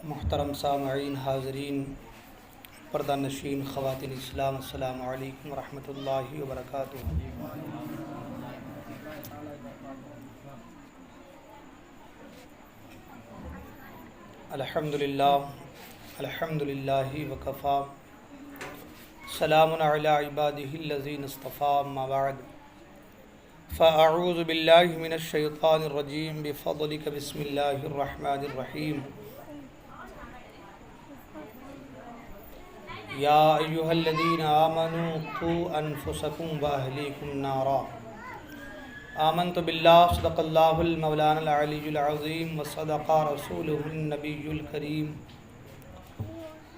محترم سامعین، حاضرین، پردہ نشین، خواتین اسلام، السلام علیکم ورحمۃ اللہ وبرکاتہ۔ الحمد للہ وکفا، سلام علی عبادہ الذین اصطفیٰ، اما بعد فاعوذ باللہ من الشیطان الرجیم بفضلک بسم اللہ الرحمن الرحیم۔ یا ایہا الذین آمنوا قوا انفسکم واہلیکم نارا۔ آمنت باللہ، صدق اللہ المولانا العلی العظیم، وصدق رسولہ النبی الکریم،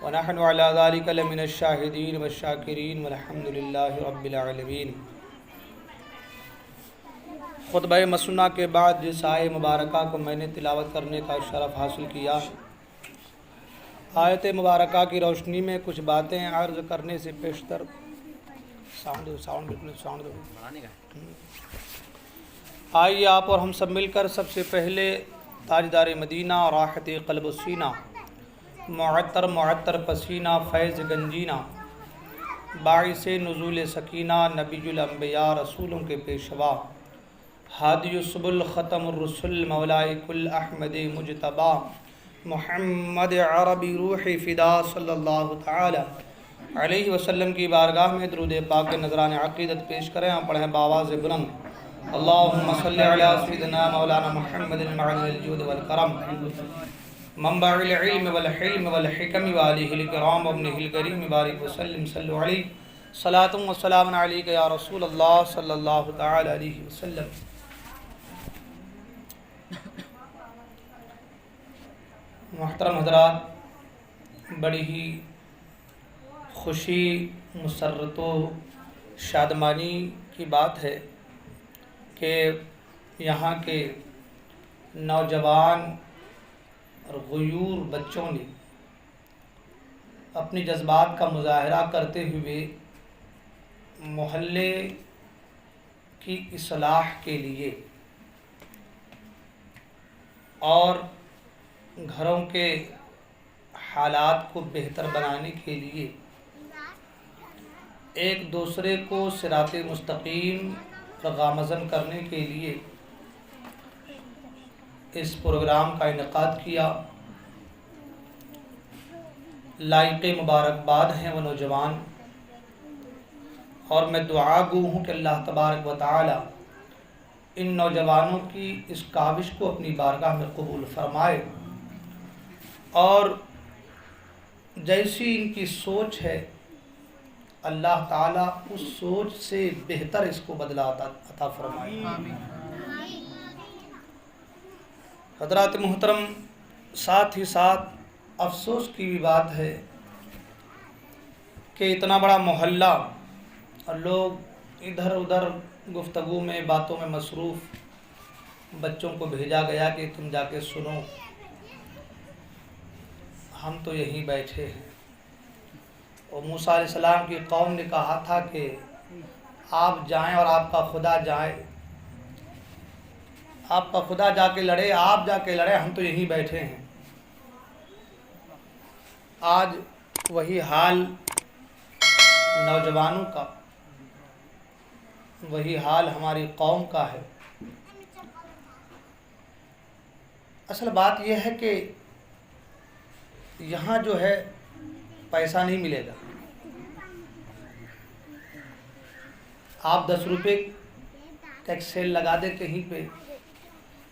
ونحن علی ذلک لمن الشاہدین والشاکرین، والحمد للہ رب العالمین۔ خطبہ مسنہ کے بعد جس آیت مبارکہ کو میں نے تلاوت کرنے کا شرف حاصل کیا، آیت مبارکہ کی روشنی میں کچھ باتیں عرض کرنے سے پیشتر آئیے آپ اور ہم سب مل کر سب سے پہلے تاجدار مدینہ، راحت قلب و سینہ، معطر پسینہ، فیض گنجینہ، باعث نزول سکینہ، نبی الانبیاء، رسولوں کے پیشوا، ہادی السبل، ختم الرسل، مولائے کل احمد مجتبی، محمد عربی روح فدا صلی اللہ تعالی علیہ وسلم کی بارگاہ میں درود پاک نذران عقیدت پیش کریں اور پڑھیں بآواز بلند، اللہم صلی علی سیدنا مولانا محمد معدن الجود والکرم، منبع العلم والحلم والحکم، وآلہ الکرام وابنہ الکریم، بارک وسلم، صلو علیہ صلاۃ و سلام علیک یا رسول اللہ صلی اللہ تعالی علیہ وسلم۔ محترم حضرات، بڑی ہی خوشی، مسرت و شادمانی کی بات ہے کہ یہاں کے نوجوان اور غیور بچوں نے اپنی جذبات کا مظاہرہ کرتے ہوئے محلے کی اصلاح کے لیے اور گھروں کے حالات کو بہتر بنانے کے لیے ایک دوسرے کو صراط مستقیم پر گامزن کرنے کے لیے اس پروگرام کا انعقاد کیا۔ لائق مبارکباد ہیں وہ نوجوان، اور میں دعا گو ہوں کہ اللہ تبارک و تعالی ان نوجوانوں کی اس کاوش کو اپنی بارگاہ میں قبول فرمائے، اور جیسی ان کی سوچ ہے اللہ تعالیٰ اس سوچ سے بہتر اس کو بدلہ عطا فرمائے۔ حضرات محترم، ساتھ ہی ساتھ افسوس کی بھی بات ہے کہ اتنا بڑا محلہ اور لوگ ادھر ادھر گفتگو میں، باتوں میں مصروف، بچوں کو بھیجا گیا کہ تم جا کے سنو، ہم تو یہیں بیٹھے ہیں۔ اور موسیٰ علیہ السلام کی قوم نے کہا تھا کہ آپ جائیں اور آپ کا خدا جائے، آپ کا خدا جا کے لڑے، آپ جا کے لڑے، ہم تو یہیں بیٹھے ہیں۔ آج وہی حال نوجوانوں کا، وہی حال ہماری قوم کا ہے۔ اصل بات یہ ہے کہ یہاں جو ہے پیسہ نہیں ملے گا۔ آپ 10 روپے کا ایک سیل لگا دیں کہیں پہ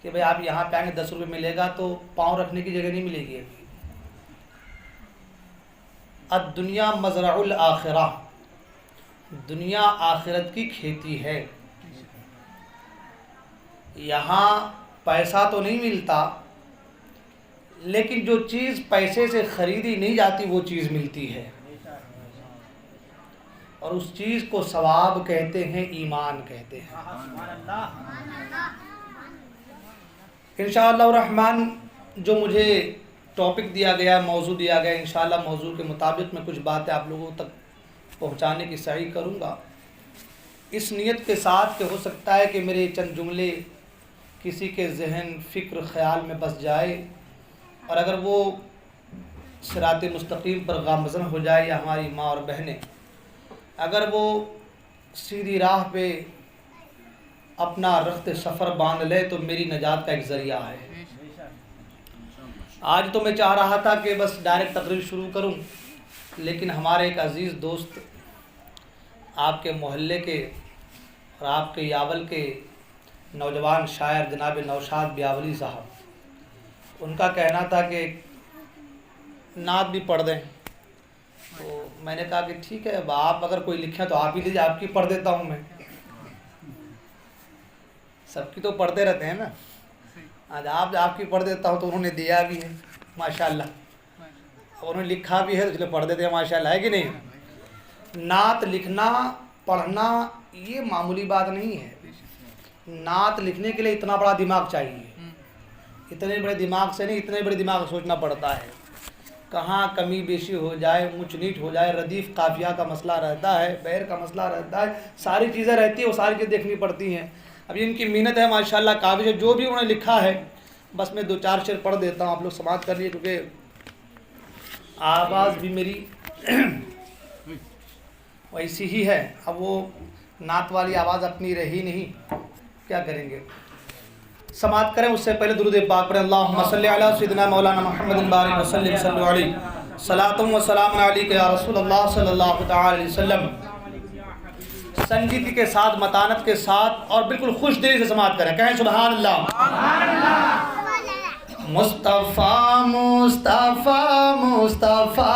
کہ بھئی آپ یہاں پہ آئیں گے 10 روپے ملے گا، تو پاؤں رکھنے کی جگہ نہیں ملے گی۔ الدنیا مزرع الآخرہ، دنیا آخرت کی کھیتی ہے۔ یہاں پیسہ تو نہیں ملتا، لیکن جو چیز پیسے سے خریدی نہیں جاتی وہ چیز ملتی ہے، اور اس چیز کو ثواب کہتے ہیں، ایمان کہتے ہیں۔ انشاءاللہ الرحمن جو مجھے ٹاپک دیا گیا، موضوع دیا گیا، انشاءاللہ موضوع کے مطابق میں کچھ باتیں آپ لوگوں تک پہنچانے کی سعی کروں گا، اس نیت کے ساتھ کہ ہو سکتا ہے کہ میرے چند جملے کسی کے ذہن، فکر، خیال میں بس جائے، اور اگر وہ صراط مستقیم پر گامزن ہو جائے یا ہماری ماں اور بہنیں، اگر وہ سیدھی راہ پہ اپنا رخت سفر باندھ لے تو میری نجات کا ایک ذریعہ ہے۔ آج تو میں چاہ رہا تھا کہ بس ڈائریکٹ تقریر شروع کروں، لیکن ہمارے ایک عزیز دوست آپ کے محلے کے اور آپ کے یاول کے نوجوان شاعر جناب نوشاد بیاولی صاحب، ان کا کہنا تھا کہ نعت بھی پڑھ دیں، تو میں نے کہا کہ ٹھیک ہے، اب آپ اگر کوئی لکھیں تو آپ ہی لیجیے، آپ کی پڑھ دیتا ہوں میں، سب کی تو پڑھتے رہتے ہیں نا، آج آپ کی پڑھ دیتا ہوں تو انہوں نے دیا بھی ہے ماشاءاللہ، اور انہوں نے لکھا بھی ہے تو اس لیے پڑھ دیتے ہیں ماشاءاللہ، ہے کہ نہیں؟ نعت لکھنا پڑھنا یہ معمولی بات نہیں ہے، نعت لکھنے کے لیے اتنا بڑا دماغ چاہیے، اتنے بڑے دماغ سے نہیں، اتنے بڑے دماغ سوچنا پڑتا ہے، کہاں کمی بیشی ہو جائے، اونچ نیچ ہو جائے، ردیف قافیہ کا مسئلہ رہتا ہے، بیر کا مسئلہ رہتا ہے، ساری چیزیں رہتی ہیں، وہ ساری چیزیں دیکھنی پڑتی ہیں۔ اب ان کی محنت ہے ماشاءاللہ قابل ہے، جو بھی انہوں نے لکھا ہے بس میں 2-4 شعر پڑھ دیتا ہوں، آپ لوگ سماعت کر لیے، کیونکہ آواز بھی میری ویسی ہی ہے، اب وہ نعت والی آواز اپنی رہی نہیں، کیا کریں گے؟ سماعت کریں، اس سے پہلے درود پاک پڑھیں، اللہم صلی علی سیدنا مولانا محمد بارک وسلم صلی علیہ صلاۃ و سلام علیک یا رسول اللہ صلی اللہ تعالی علیہ وسلم۔ سنجیدگی کے ساتھ، متانت کے ساتھ اور بالکل خوش دلی سے سماعت کریں، کہیں سبحان اللہ۔ مصطفیٰ مصطفیٰ مصطفیٰ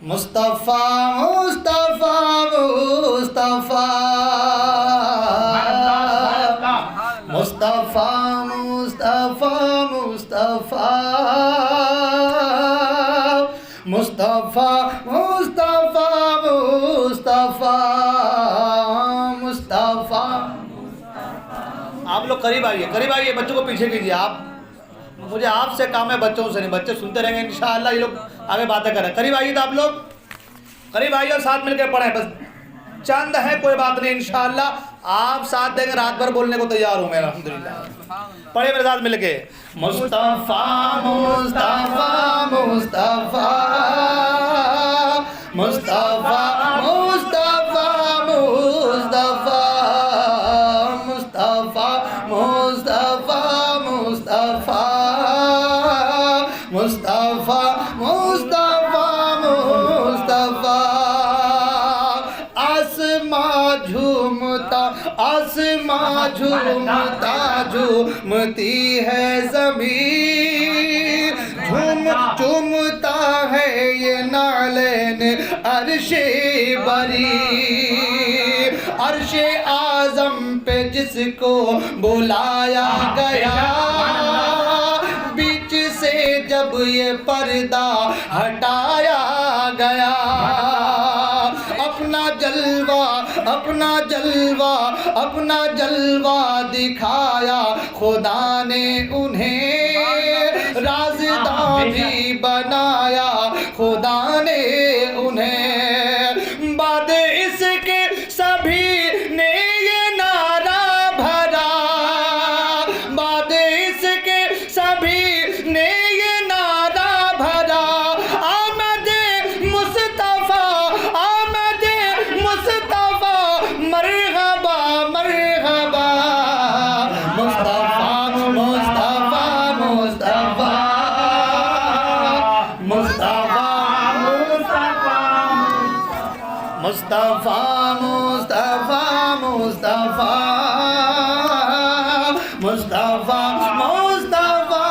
مصطفیٰ مصطفیٰ مصطفیٰ مصطفیٰ مصطفیٰ مصطفیٰ مصطفیٰ مصطفیٰ مصطفیٰ مصطفیٰ۔ آپ لوگ قریب آئیے، بچوں کو پیچھے کیجیے، آپ مجھے آپ سے کام ہے، بچوں سے نہیں، بچے سنتے رہیں گے انشاءاللہ، یہ لوگ آگے باتیں کریں، قریب آئیے، تو آپ لوگ قریب آئیے اور ساتھ مل کے پڑھیں، بس چند ہے کوئی بات نہیں، انشاءاللہ آپ ساتھ دیں گے، رات بھر بولنے کو تیار ہوں میں الحمدللہ۔ پڑھیں میرے ساتھ مل کے، مصطفیٰ مصطفیٰ مصطفیٰ مصطفیٰ مصطفیٰ مصطفیٰ مصطفیٰ مصطفیٰ مصطفیٰ مصطفیٰ مصطفیٰ مصطفیٰ۔ آسماں جھومتا جھومتی ہے زمین، جھومتا ہے یہ نالین عرش بری، عرش اعظم پہ جس کو بلایا گیا، بیچ سے جب یہ پردہ ہٹایا گیا، اپنا جلوہ دکھایا خدا نے انہیں، رازداں بھی بنایا خدا نے انہیں، بعد اس کے سبھی نے یہ نعرہ بھرا، بعد اس کے سبھی نے یہ نعرہ بھرا، آمد مصطفیٰ آمد مصطفیٰ مرحبا مرحبا، مصطفیٰ مصطفیٰ مصطفیٰ مصطفیٰ مصطفیٰ مصطفیٰ مصطفیٰ مصطفیٰ مصطفیٰ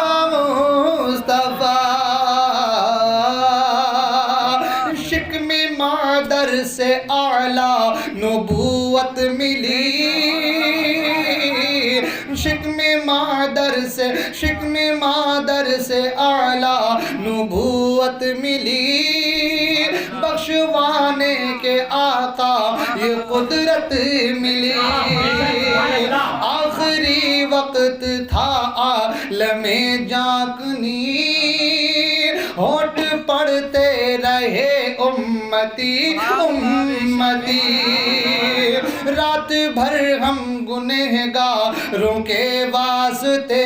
مصطفیٰ۔ شکم مادر سے اعلیٰ نبوت ملی، شکم مادر سے اعلیٰ نبوت ملی، بخشوانے کے آقا یہ قدرت ملی، آخری وقت تھا عالم جاکنی، ہوٹ پڑھتے رہے امتی امتی، رات بھر ہم گنہگاروں کے واسطے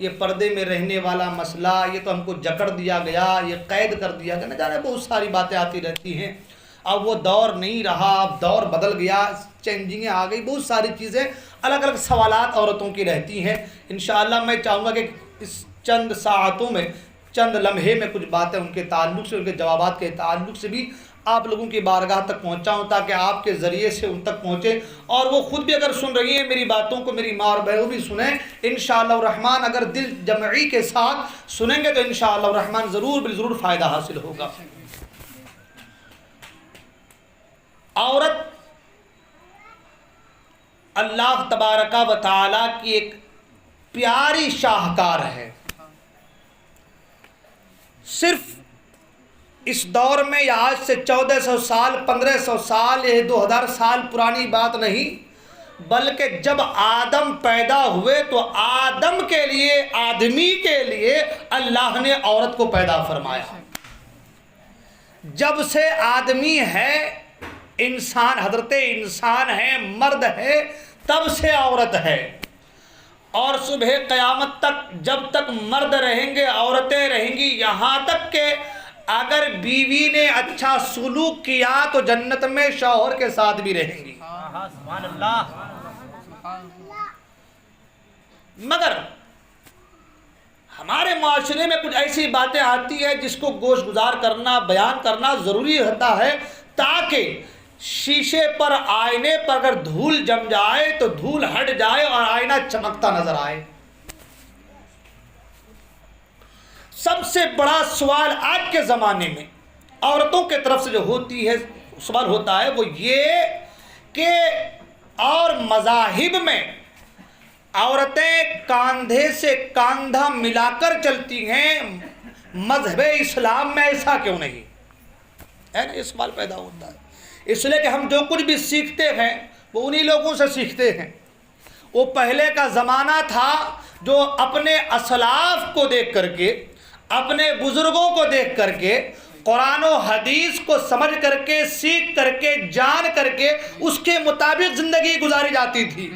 یہ پردے میں رہنے والا مسئلہ، یہ تو ہم کو جکڑ دیا گیا، یہ قید کر دیا گیا، نہ جانے بہت ساری باتیں آتی رہتی ہیں۔ اب وہ دور نہیں رہا، اب دور بدل گیا، چینجنگیں آ گئی، بہت ساری چیزیں، الگ الگ سوالات عورتوں کی رہتی ہیں۔ انشاءاللہ میں چاہوں گا کہ اس چند ساعتوں میں، چند لمحے میں کچھ باتیں ان کے تعلق سے، ان کے جوابات کے تعلق سے بھی آپ لوگوں کی بارگاہ تک پہنچاؤں، تاکہ آپ کے ذریعے سے ان تک پہنچے، اور وہ خود بھی اگر سن رہی ہیں میری باتوں کو، میری ماں اور بہنوں بھی سنیں انشاءاللہ الرحمن۔ اگر دل جمعی کے ساتھ سنیں گے تو انشاءاللہ الرحمن ضرور بالضرور فائدہ حاصل ہوگا۔ عورت اللہ تبارک و تعالی کی ایک پیاری شاہکار ہے۔ صرف اس دور میں یا آج سے 1400 سال، 1500 سال، یہ 2000 سال پرانی بات نہیں، بلکہ جب آدم پیدا ہوئے تو آدم کے لیے، آدمی کے لیے اللہ نے عورت کو پیدا فرمایا۔ جب سے آدمی ہے، انسان، حضرت انسان ہے، مرد ہے، تب سے عورت ہے، اور صبح قیامت تک جب تک مرد رہیں گے عورتیں رہیں گی، یہاں تک کہ اگر بیوی نے اچھا سلوک کیا تو جنت میں شوہر کے ساتھ بھی رہیں گی۔ سبحان اللہ۔ مگر ہمارے معاشرے میں کچھ ایسی باتیں آتی ہے جس کو گوش گزار کرنا، بیان کرنا ضروری ہوتا ہے، تاکہ شیشے پر، آئینے پر اگر دھول جم جائے تو دھول ہٹ جائے اور آئینہ چمکتا نظر آئے۔ سب سے بڑا سوال آج کے زمانے میں عورتوں کے طرف سے جو ہوتی ہے، سوال ہوتا ہے، وہ یہ کہ اور مذاہب میں عورتیں کاندھے سے کاندھا ملا کر چلتی ہیں، مذہب اسلام میں ایسا کیوں نہیں ہے نا؟ یہ سوال پیدا ہوتا ہے، اس لیے کہ ہم جو کچھ بھی سیکھتے ہیں وہ انہی لوگوں سے سیکھتے ہیں۔ وہ پہلے کا زمانہ تھا جو اپنے اسلاف کو دیکھ کر کے، اپنے بزرگوں کو دیکھ کر کے، قرآن و حدیث کو سمجھ کر کے، سیکھ کر کے، جان کر کے اس کے مطابق زندگی گزاری جاتی تھی۔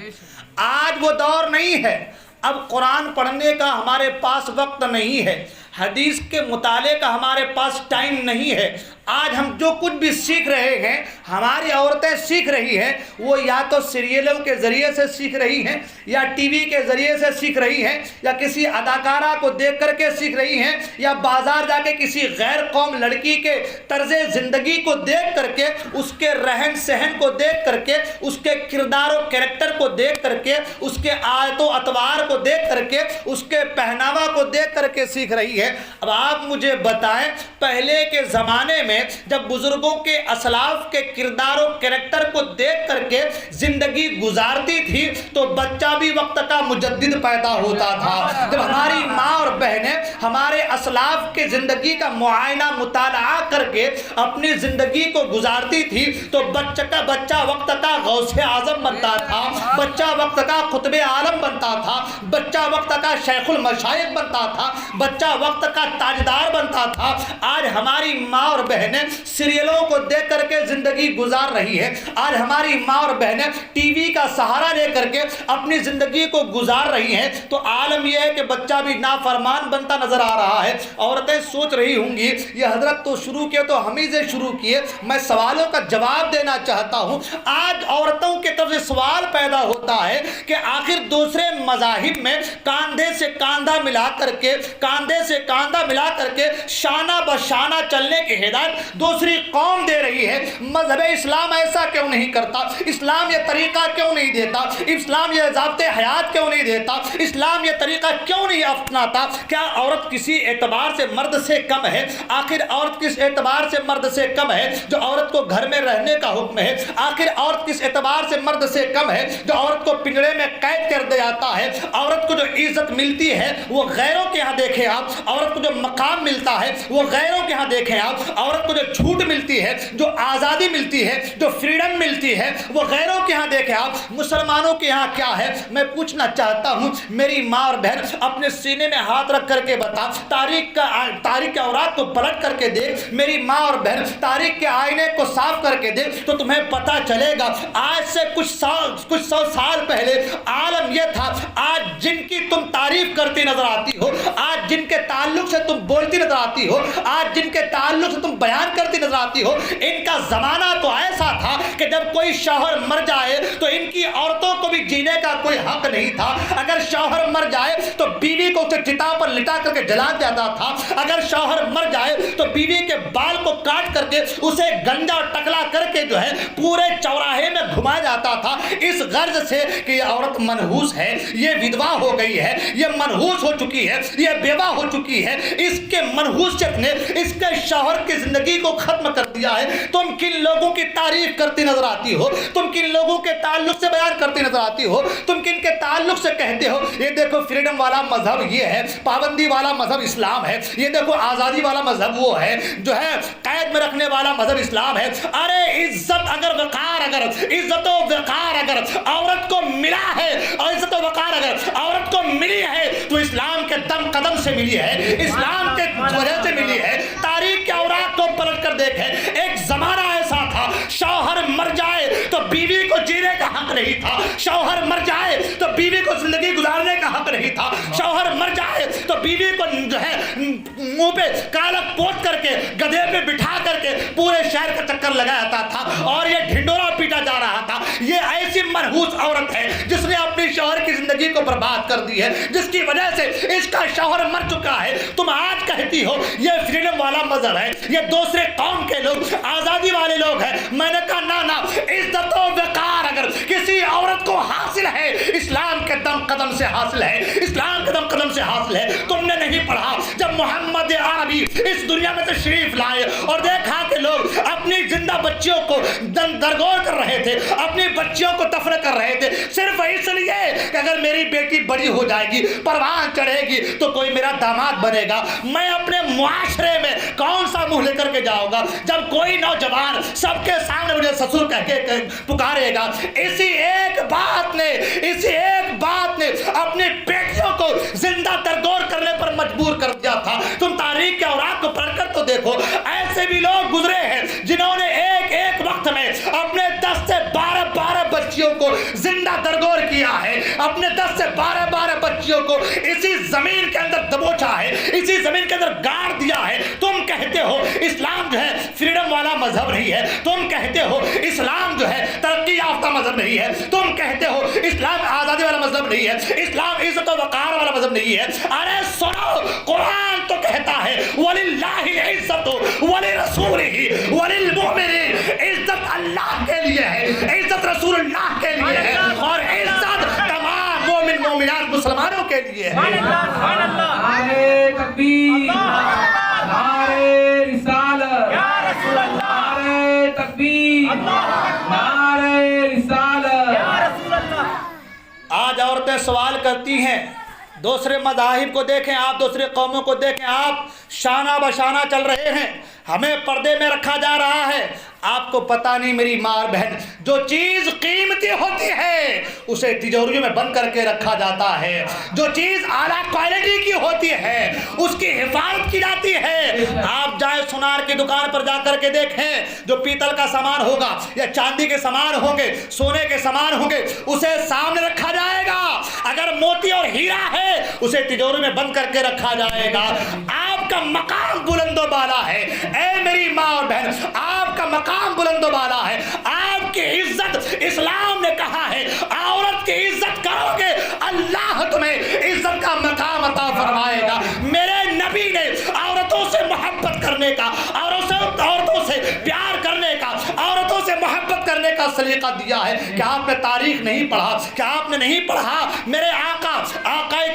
آج وہ دور نہیں ہے، اب قرآن پڑھنے کا ہمارے پاس وقت نہیں ہے، حدیث کے مطالعے کا ہمارے پاس ٹائم نہیں ہے۔ آج ہم جو کچھ بھی سیکھ رہے ہیں، ہماری عورتیں سیکھ رہی ہیں، وہ یا تو سیریلوں کے ذریعے سے سیکھ رہی ہیں، یا ٹی وی کے ذریعے سے سیکھ رہی ہیں، یا کسی اداکارہ کو دیکھ کر کے سیکھ رہی ہیں، یا بازار جا کے کسی غیر قوم لڑکی کے طرز زندگی کو دیکھ کر کے، اس کے رہن سہن کو دیکھ کر کے، اس کے کردار و کریکٹر کو دیکھ کر کے، اس کے عادت و اطوار کو دیکھ کر کے، اس کے پہناوا کو دیکھ کر کے سیکھ رہی ہے۔ اب آپ مجھے بتائیں، پہلے کے زمانے میں جب بزرگوں کے اسلاف کے کردار و کریکٹر کو دیکھ کر کے زندگی گزارتی تھی تو بچہ بھی وقت کا مجدد پیدا ہوتا تھا۔ جب ہماری ماں اور بہنیں ہمارے اسلاف کے زندگی کا معائنہ مطالعہ کر کے اپنی زندگی کو گزارتی تھی تو بچہ وقت کا غوث اعظم بنتا تھا، بچہ وقت کا قطب عالم بنتا تھا، بچہ وقت کا شیخ المشائخ بنتا تھا، بچہ وقت کا تاجدار بنتا تھا۔ آج ہماری ماں اور بہنیں سیریلوں کو دیکھ کر کے زندگی گزار رہی ہے، آج ہماری ماں اور بہنیں ٹی وی کا سہارا لے کر کے اپنی زندگی کو گزار رہی ہیں، تو عالم یہ ہے کہ بچہ بھی نافرمان بنتا نظر آ رہا ہے۔ عورتیں سوچ رہی ہوں گی یہ حضرت تو شروع کیے تو ہم ہی سے شروع کیے، میں سوالوں کا جواب دینا چاہتا ہوں۔ آج عورتوں کے طرف سے سوال پیدا ہوتا ہے کہ آخر دوسرے مذاہب میں کاندھے سے کاندھا ملا کر کے، کاندھے سے کاندھا ملا کر کے شانہ بشانہ چلنے کی ہدایت دوسری قوم دے رہی ہے، مذہب اسلام ایسا کیوں نہیں کرتا؟ اسلام یہ طریقہ کیوں نہیں دیتا؟ اسلام یہ ضابطۂ حیات کیوں نہیں دیتا؟ اسلام یہ طریقہ کیوں نہیں اپناتا؟ کیا عورت کسی اعتبار سے مرد سے کم ہے؟ آخر عورت کس اعتبار سے مرد سے کم ہے جو عورت کو گھر میں رہنے کا حکم ہے؟ آخر عورت کس اعتبار سے مرد سے کم ہے جو عورت کو پنجرے میں قید کر دیا جاتا ہے؟ عورت کو جو عزت ملتی ہے وہ غیروں کے ہاں دیکھیں آپ، عورت کو جو مقام ملتا ہے وہ غیروں کے ہاں دیکھیں آپ، عورت کو جو چھوٹ ملتی ہے، جو آزادی ملتی ہے، جو فریڈم ملتی ہے وہ غیروں کے ہاں دیکھیں آپ۔ مسلمانوں کے ہاں کیا ہے؟ میں پوچھنا چاہتا ہوں میری ماں اور بہن، اپنے سینے میں ہاتھ رکھ کر کے بتا، تاریخ کے اوراق کو پلٹ کر کے دیکھ میری ماں اور بہن، تاریخ کے آئینے کو صاف کر کے دیکھ تو تمہیں پتہ چلے گا آج سے کچھ سو سال پہلے عالم یہ تھا. آج جن کی تم تعریف کرتی نظر آتی ہو, آج جن کے تعلق سے تم بولتی نظر آتی ہو, آج جن کے تعلق سے تم بیان کرتی نظر آتی ہو, ان کا زمانہ تو ایسا تھا کہ جب کوئی شوہر مر جائے تو ان کی عورتوں کو بھی جینے کا کوئی حق نہیں تھا. اگر شوہر مر جائے تو بیوی کو اسے چتا پر لٹا کر کے جلا جاتا تھا. اگر شوہر مر جائے تو بیوی کے بال کو کاٹ کر کے اسے گنجا اور ٹکلا کر کے جو ہے پورے چوراہے میں گھمایا جاتا تھا, اس غرض سے کہ یہ عورت منحوس ہے, یہ ودوا ہو گئی ہے, یہ منحوس ہو چکی ہے, یہ بیوہ ہو چکی ہے. اس کے منحوسیت نے اس کے شوہر کی زندگی کو ختم کر دیا ہے. تم کن لوگوں کی تعریف کرتی نظر آتی ہو, تم کن لوگوں کے تعلق سے بیان کرتی نظر آتی ہو, تم کن کے تعلق سے کہتے ہو یہ دیکھو فریڈم والا مذہب یہ ہے, پابندی والا مذہب اسلام ہے, یہ دیکھو آزادی والا مذہب وہ ہے, جو ہے قید میں رکھنے والا مذہب اسلام ہے. ارے عزت اگر وقار اگر عزت و وقار اگر عورت کو ملا ہے, اور عزت و وقار اگر عورت کو ملی ہے تو اسلام کے دم قدم سے ملی ہے, اسلام کے وجہ سے ملی ہے. تاریخ کے اوراق کو پلٹ کر دیکھیں, ایک زمانہ ایسا تھا شوہر مر جائے تو بیوی کو جینے کا حق نہیں تھا, شوہر مر جائے تو بیوی کو زندگی گزارنے کا حق نہیں تھا, شوہر مر جائے تو بیوی کو جو ہے منہ پہ کالک پوت کر کے گدھے پہ بٹھا کر کے پورے شہر کا چکر لگایا جاتا تھا اور یہ ڈھنڈورا پیٹا جا رہا تھا. یہ ایسی منحوس عورت ہے جس نے اپنی شوہر کی زندگی کو برباد کر دی ہے, جس کی وجہ سے اس کا شوہر مر چکا ہے. تم آج کہتی ہو یہ فریڈم والا مذہب ہے, یہ دوسرے قوم کے لوگ آزادی والے لوگ ہیں. میں نے کہا نا, عزت و وقار اگر کسی عورت کو حاصل ہے اسلام کے دم قدم سے حاصل ہے, اسلام کے دم قدم سے حاصل ہے. تم نے نہیں پڑھا جب محمد عربی اس دنیا میں تشریف لائے اور دیکھا کہ لوگ اپنی زندہ بچیوں کو درگور کر رہے تھے, اپنی بچیوں کو دفن کر رہے تھے صرف اس لیے کہ اگر میری بیٹی بڑی ہو جائے گی, پروان چڑھے گی تو کوئی میرا داماد بنے گا. میں اپنے معاشرے میں کون سا منہ لے کر کے جاؤں گا جب کوئی نوجوان سب کے سامنے مجھے سسر کہہ کے پکارے گا. اسی ایک بات نے اپنی بیٹیوں کو زندہ درگور کرنے پر مجبور کر دیا تھا. تم تاریخ کے اوراق کو پڑھ کر تو دیکھو, ایسے بھی لوگ گزرے ہیں جنہوں نے ایک وقت میں اپنے 10 سے 12 بچیوں کو زندہ درگور کیا ہے, اپنے 10 سے 12 بچیوں کو اسی زمین کے اندر دبوچا ہے, اسی زمین کے اندر گاڑ دیا ہے. تم کہتے ہو اسلام جو ہے فریڈم والا مذہب نہیں ہے, تم کہتے ہو اسلام جو ہے ترقی یافتہ مذہب نہیں ہے, تم کہتے ہو اسلام آزادی والا مذہب نہیں ہے, اسلام عزت و وقار والا مذہب نہیں ہے. ارے سنو, قرآن تو کہتا ہے وَلِلَّهِ الْعِزَّةُ وَلِرَسُولِهِ وَلِلْمُؤْمِنِينَ, عزت اللہ کے لیے ہے, عزت رسول اللہ کے لیے ہے, اور عزت تمام مومن مومنات مسلمانوں کے لیے ہے. نعرے تکبیر, نعرے رسالت, نعرے تکبیر, نعرے رسالت. آج عورتیں سوال کرتی ہیں, دوسرے مذاہب کو دیکھیں آپ, دوسرے قوموں کو دیکھیں آپ, شانہ بشانہ چل رہے ہیں, ہمیں پردے میں رکھا جا رہا ہے. آپ کو پتہ نہیں میری ماں بہن, جو چیز قیمتی ہوتی ہے اسے تجوریوں میں بند کر کے رکھا جاتا ہے, جو چیز اعلیٰ کوالٹی کی ہوتی ہے اس کی حفاظت کی جاتی ہے. آپ جائیں سونار کی دکان پر جا کر کے دیکھیں, جو پیتل کا سامان ہوگا یا چاندی کے سامان ہوں گے, سونے کے سامان ہوں گے, اسے سامنے رکھا جائے گا. اگر موتی اور ہیرا ہے اسے تجوری میں بند کر کے رکھا جائے گا. آپ کا مقام بلند و بالا ہے, اے میری ماں اور بہن, آپ کا مقام بلند و بالا ہے. آپ کی عزت اسلام نے کہا ہے, عورت کی عزت کرو گے اللہ تمہیں عزت کا مقام عطا فرمائے گا. میرے نبی نے عورتوں سے محبت کرنے کا, عورتوں سے پیار کرنے کا, عورتوں سے محبت کرنے کا سلیقہ دیا ہے. کیا آپ نے تاریخ نہیں پڑھا, کیا آپ نے نہیں پڑھا میرے آقا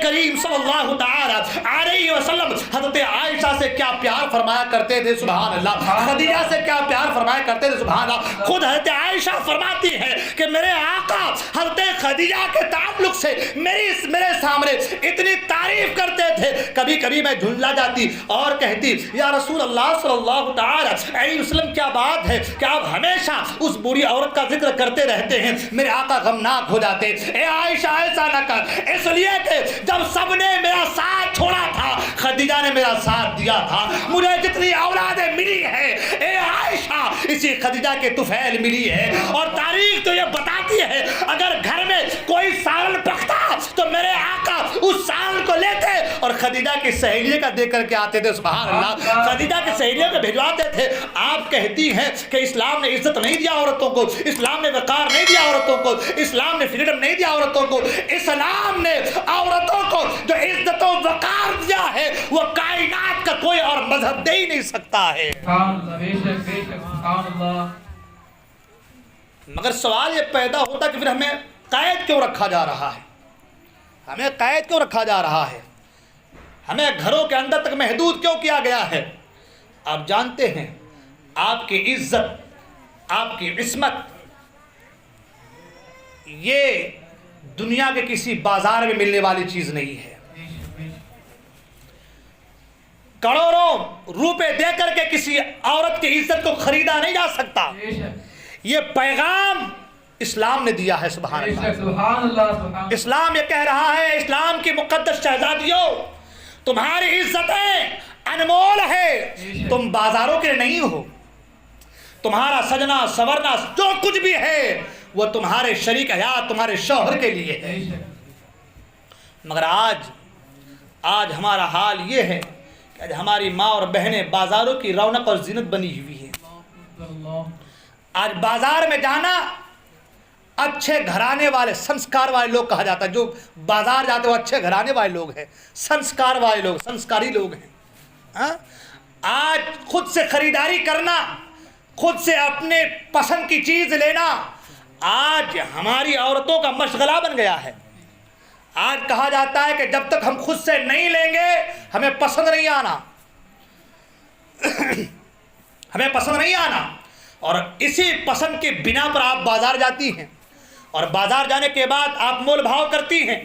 کریم صلی اللہ تعالی علیہ وسلم حضرت عائشہ سے کیا پیار فرمایا کرتے تھے, سبحان اللہ, خدیجہ سے کیا پیار فرمایا کرتے تھے, سبحان اللہ. خود حضرت عائشہ فرماتی ہے کہ میرے آقا حضرت خدیجہ کے تعلق سے میرے سامنے اتنی تعریف کرتے تھے, کبھی کبھی میں جھنجلا جاتی اور کہتی یا رسول اللہ صلی اللہ تعالی علیہ وسلم کیا بات ہے کہ آپ ہمیشہ اس بری عورت کا ذکر کرتے رہتے ہیں. میرے آقا غمناک ہو جاتے, اے عائشہ ایسا نہ کر, اس لیے کہ جب سب نے میرا ساتھ چھوڑا تھا خدیجہ نے میرا ساتھ دیا تھا. مجھے جتنی اولادیں ملی ہے اے عائشہ اسی خدیجہ کے طفیل ملی ہے. اور تاریخ تو یہ بتاتی ہے اگر گھر میں کوئی سالن پکتا تو میرے آقا اس سالن کو لیتے اور خدیجہ کی سہیلیے کا دے کر کے آتے تھے. سبحان اللہ. خدیجہ کی سہیلیوں کو بھجواتے تھے. آپ کہتی ہیں کہ اسلام نے عزت نہیں دیا عورتوں کو, اسلام نے وقار نہیں دیا عورتوں کو, اسلام نے فریڈم نہیں دیا عورتوں کو. اسلام نے عورتوں کو جو عزت و وقار دیا ہے وہ کائنات کا کوئی اور مذہب دے ہی نہیں سکتا ہے. مگر سوال یہ پیدا ہوتا کہ پھر ہمیں قید کیوں رکھا جا رہا ہے, ہمیں قید کیوں رکھا جا رہا ہے, ہمیں گھروں کے اندر تک محدود کیوں کیا گیا ہے. آپ جانتے ہیں آپ کی عزت, آپ کی عصمت یہ دنیا کے کسی بازار میں ملنے والی چیز نہیں ہے. کروڑوں روپے دے کر کے کسی عورت کی عزت کو خریدا نہیں جا سکتا. یہ پیغام اسلام نے دیا ہے. سبحان اللہ. اسلام یہ کہہ رہا ہے, اسلام کی مقدس شہزادیوں تمہاری عزتیں انمول ہے, تم بازاروں کے نہیں ہو. تمہارا سجنا سورنا جو کچھ بھی ہے وہ تمہارے شریک حیات تمہارے شوہر کے لیے ہے. مگر آج ہمارا حال یہ ہے کہ آج ہماری ماں اور بہنیں بازاروں کی رونق اور زینت بنی ہوئی ہے. آج بازار میں جانا اچھے گھرانے والے سنسکار والے لوگ کہا جاتا ہے. جو بازار جاتے وہ اچھے گھرانے والے لوگ ہیں, سنسکار والے لوگ, سنسکاری لوگ ہیں. آج خود سے خریداری کرنا, خود سے اپنے پسند کی چیز لینا آج ہماری عورتوں کا مشغلہ بن گیا ہے. آج کہا جاتا ہے کہ جب تک ہم خود سے نہیں لیں گے ہمیں پسند نہیں آنا, ہمیں پسند نہیں آنا. اور اسی پسند کے بنا پر آپ بازار جاتی ہیں, اور بازار جانے کے بعد آپ مول بھاؤ کرتی ہیں,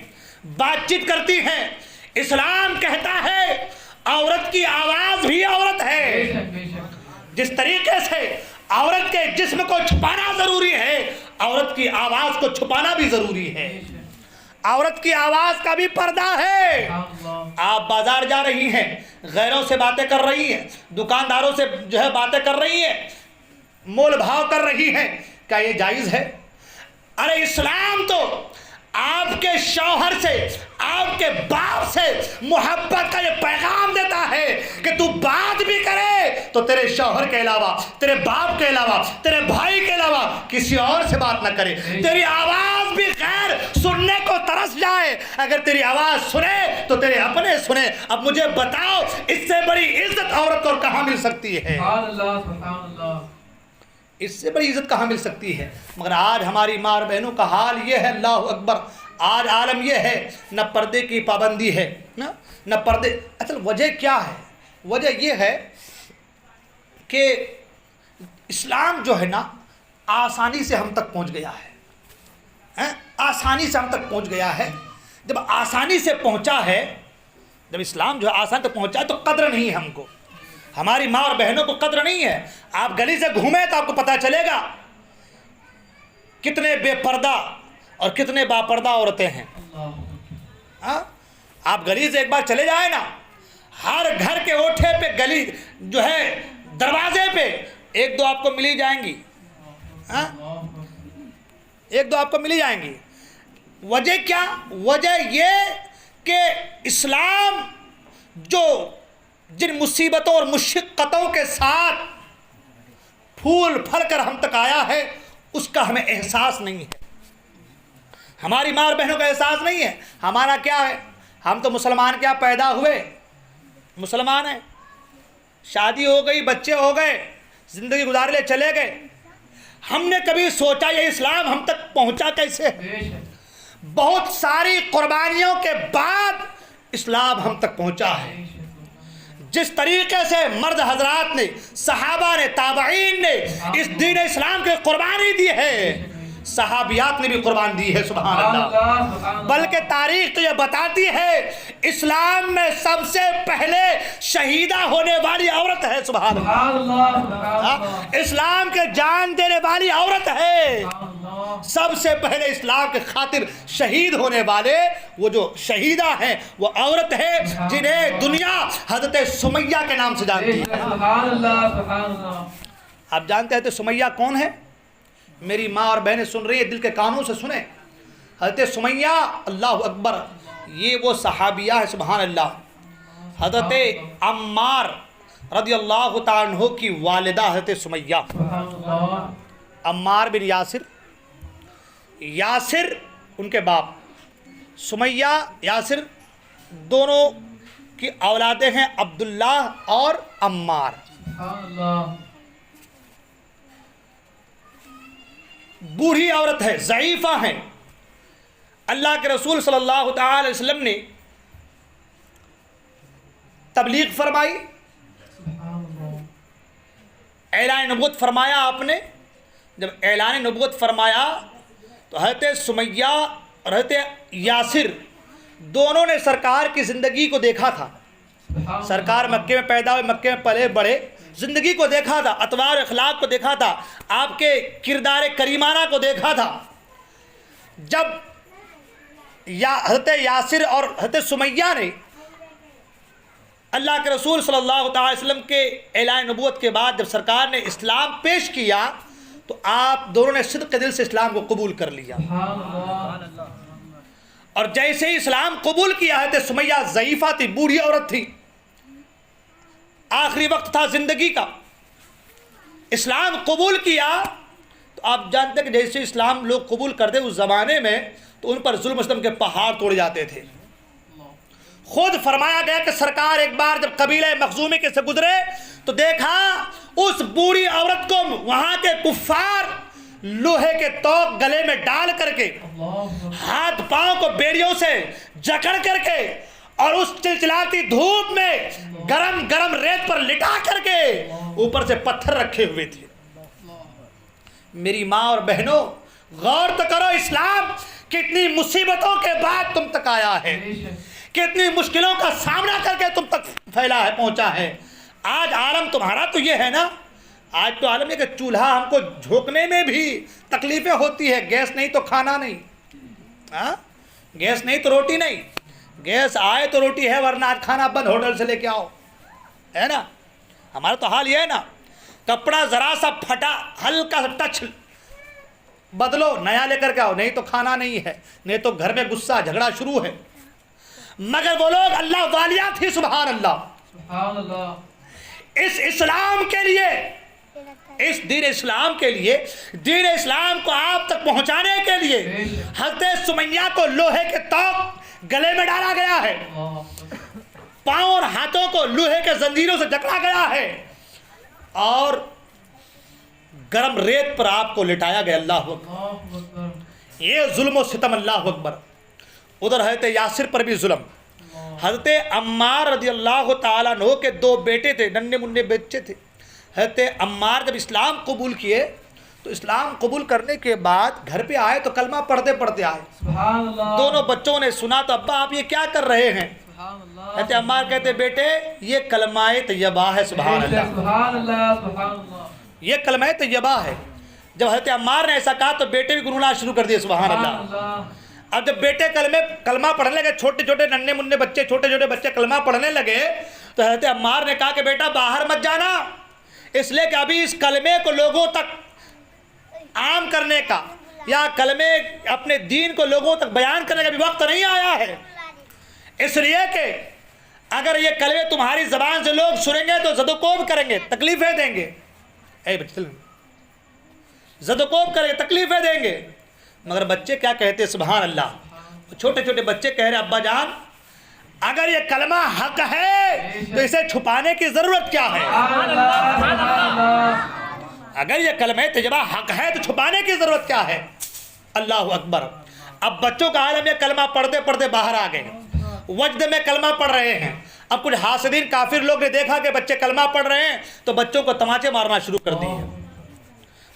بات چیت کرتی ہیں. اسلام کہتا ہے عورت کی آواز بھی عورت ہے. جس طریقے سے عورت کے جسم کو چھپانا ضروری ہے, عورت کی آواز کو چھپانا بھی ضروری ہے. عورت کی آواز کا بھی پردہ ہے. آپ بازار جا رہی ہیں, غیروں سے باتیں کر رہی ہیں, دکانداروں سے جو ہے باتیں کر رہی ہیں, مول بھاؤ کر رہی ہیں, کیا یہ جائز ہے؟ ارے اسلام تو آپ کے شوہر سے, آپ کے باپ سے محبت کا یہ پیغام دیتا ہے کہ تو بات بھی کرے تو تیرے شوہر کے علاوہ, تیرے باپ کے علاوہ, تیرے بھائی کے علاوہ کسی اور سے بات نہ کرے. تیری آواز بھی غیر سننے کو ترس جائے, اگر تیری آواز سنے تو تیرے اپنے سنے. اب مجھے بتاؤ اس سے بڑی عزت عورت کو کہاں مل سکتی ہے؟ اس سے بڑی عزت کہاں مل سکتی ہے؟ مگر آج ہماری ماں اور بہنوں کا حال یہ ہے, اللہ اکبر. آج عالم یہ ہے, نہ پردے کی پابندی ہے, نہ پردے. اصل وجہ کیا ہے؟ وجہ یہ ہے کہ اسلام جو ہے نا آسانی سے ہم تک پہنچ گیا ہے, آسانی سے ہم تک پہنچ گیا ہے. جب آسانی سے پہنچا ہے, جب اسلام جو ہے آسانی تک پہنچا ہے تو قدر نہیں ہے ہم کو, ہماری ماں اور بہنوں کو قدر نہیں ہے. آپ گلی سے گھومیں تو آپ کو پتہ چلے گا کتنے بے پردہ اور کتنے باپردہ عورتیں ہیں. آپ گلی سے ایک بار چلے جائیں نا, ہر گھر کے اوٹھے پہ, گلی جو ہے دروازے پہ ایک دو آپ کو ملی جائیں گی, ایک دو آپ کو ملی جائیں گی. وجہ کیا؟ وجہ یہ کہ اسلام جو جن مصیبتوں اور مشقتوں کے ساتھ پھول پھل کر ہم تک آیا ہے اس کا ہمیں احساس نہیں ہے, ہماری ماں اور بہنوں کا احساس نہیں ہے. ہمارا کیا ہے, ہم تو مسلمان کیا پیدا ہوئے مسلمان ہیں, شادی ہو گئی, بچے ہو گئے, زندگی گزار لے چلے گئے. ہم نے کبھی سوچا یہ اسلام ہم تک پہنچا کیسے؟ بہت ساری قربانیوں کے بعد اسلام ہم تک پہنچا ہے. جس طریقے سے مرد حضرات نے, صحابہ نے, تابعین نے اس دین اسلام کی قربانی دی ہے, صحابیات نے بھی قربان دی ہے. سبحان اللہ. بلکہ تاریخ تو یہ بتاتی ہے اسلام میں سب سے پہلے شہیدہ ہونے والی عورت ہے. سبحان اللہ. اسلام کے جان دینے والی عورت ہے. سب سے پہلے اسلام کے خاطر شہید ہونے والے وہ جو شہیدہ ہیں وہ عورت ہے جنہیں دنیا حضرت سمیہ کے نام سے جانتی ہے. آپ جانتے ہیں حضرت سمیہ کون ہے؟ میری ماں اور بہنیں سن رہی ہیں، دل کے کانوں سے سنیں. حضرت سمیہ، اللہ اکبر، یہ وہ صحابیہ ہے، سبحان اللہ. حضرت عمار رضی اللہ تعالیٰ عنہ کی والدہ حضرت سمیہ. عمار بن یاسر، یاسر ان کے باپ، سمیہ یاسر، دونوں کی اولادیں ہیں عبداللہ اور عمار. بوڑھی عورت ہے، ضعیفہ ہیں. اللہ کے رسول صلی اللہ تعالی علیہ وسلم نے تبلیغ فرمائی، اعلان نبوت فرمایا. آپ نے جب اعلان نبوت فرمایا تو حضرت سمیہ اور حضرت یاسر دونوں نے سرکار کی زندگی کو دیکھا تھا. سرکار مکے میں پیدا ہوئے، مکے میں پلے بڑے، زندگی کو دیکھا تھا، اطوار اخلاق کو دیکھا تھا، آپ کے کردار کریمانہ کو دیکھا تھا. جب حضرت یاسر اور حضرت سمیہ نے اللہ کے رسول صلی اللہ تعالی وسلم کے اعلان نبوت کے بعد جب سرکار نے اسلام پیش کیا تو آپ دونوں نے صدق دل سے اسلام کو قبول کر لیا. اور جیسے ہی اسلام قبول کیا ہے تو سمیہ ضعیفہ تھی، بوڑھی عورت تھی، آخری وقت تھا زندگی کا. اسلام قبول کیا تو آپ جانتے ہیں کہ جیسے اسلام لوگ قبول کرتے اس زمانے میں تو ان پر ظلم و ستم کے پہاڑ توڑ جاتے تھے. خود فرمایا گیا کہ سرکار ایک بار جب قبیلہ مخزومی کے سے گزرے تو دیکھا اس بوڑھی عورت کو وہاں کے کفار لوہے کے توق گلے میں ڈال کر کے، ہاتھ پاؤں کو بیڑیوں سے جکڑ کر کے اور اس چلچلاتی دھوپ میں گرم گرم ریت پر لٹا کر کے اوپر سے پتھر رکھے ہوئے تھے. میری ماں اور بہنوں، غور تو کرو، اسلام کتنی مصیبتوں کے بعد تم تک آیا ہے، کتنی مشکلوں کا سامنا کر کے تم تک پھیلا ہے، پہنچا ہے. آج عالم تمہارا تو یہ ہے نا، آج تو عالم یہ کہ چولہا ہم کو جھونکنے میں بھی تکلیفیں ہوتی ہے. گیس نہیں تو کھانا نہیں، گیس نہیں تو روٹی نہیں، گیس آئے تو روٹی ہے، ورنہ آج کھانا بند، ہوٹل سے لے کے آؤ، ہے نا. ہمارا تو حال یہ ہے نا، کپڑا ذرا سا پھٹا، ہلکا سا ٹچ بدلو، نیا لے کر کے آؤ، نہیں تو کھانا نہیں ہے، نہیں تو گھر میں غصہ جھگڑا شروع ہے. مگر وہ لوگ اللہ والیاں تھی، سبحان اللہ. اس اسلام کے لیے، اس دین اسلام کے لیے، دین اسلام کو آپ تک پہنچانے کے لیے حضرت سمیہ کو لوہے کے توق گلے میں ڈالا گیا ہے، پاؤں اور ہاتھوں کو لوہے کے زنجیروں سے جکڑا گیا ہے اور گرم ریت پر آپ کو لٹایا گیا. اللہ اکبر، یہ ظلم و ستم، اللہ اکبر. ادھر حضرت یاسر پر بھی ظلم. حضرت عمار رضی اللہ تعالیٰ عنہ کے دو بیٹے تھے، ننھے منھے بچے تھے. حضرت عمار جب اسلام قبول کیے تو اسلام قبول کرنے کے بعد گھر پہ آئے تو کلمہ پڑھتے پڑھتے آئے. دونوں بچوں نے سنا تو ابا آپ یہ کیا کر رہے ہیں؟ حضرت عمار کہتے بیٹے یہ کلمہ طیبہ ہے. سبحان اللہ، یہ کلمہ طیبہ ہے. جب حضرت عمار نے ایسا کہا تو بیٹے بھی گنگنانا شروع کر دیے. سبحان اللہ. اب جب بیٹے کلمہ پڑھنے لگے، چھوٹے چھوٹے ننھے منھے بچے، چھوٹے چھوٹے بچے کلمہ پڑھنے لگے تو حضرت عمار نے کہا کہ بیٹا باہر مت جانا، اس لیے کہ ابھی اس کلمے کو لوگوں تک عام کرنے کا یا کلمے اپنے دین کو لوگوں تک بیان کرنے کا بھی وقت نہیں آیا ہے. اس لیے کہ اگر یہ کلمے تمہاری زبان سے لوگ سنیں گے تو زد و کوب کریں گے، تکلیفیں دیں گے. اے بچے زد و کوب کریں گے، تکلیفیں دیں گے. مگر بچے کیا کہتے؟ سبحان اللہ، چھوٹے چھوٹے بچے کہہ رہے ابا جان اگر یہ کلمہ حق ہے تو اسے چھپانے کی ضرورت کیا ہے؟ اگر یہ کلمہ طیبہ حق ہے تو چھپانے کی ضرورت کیا ہے؟ اللہ اکبر. اب بچوں کا عالم یہ کلمہ پڑھتے پڑھتے باہر آ گئے، وجد میں کلمہ پڑھ رہے ہیں. اب کچھ حاسدین کافر لوگ نے دیکھا کہ بچے کلمہ پڑھ رہے ہیں تو بچوں کو تماچے مارنا شروع کر دیے،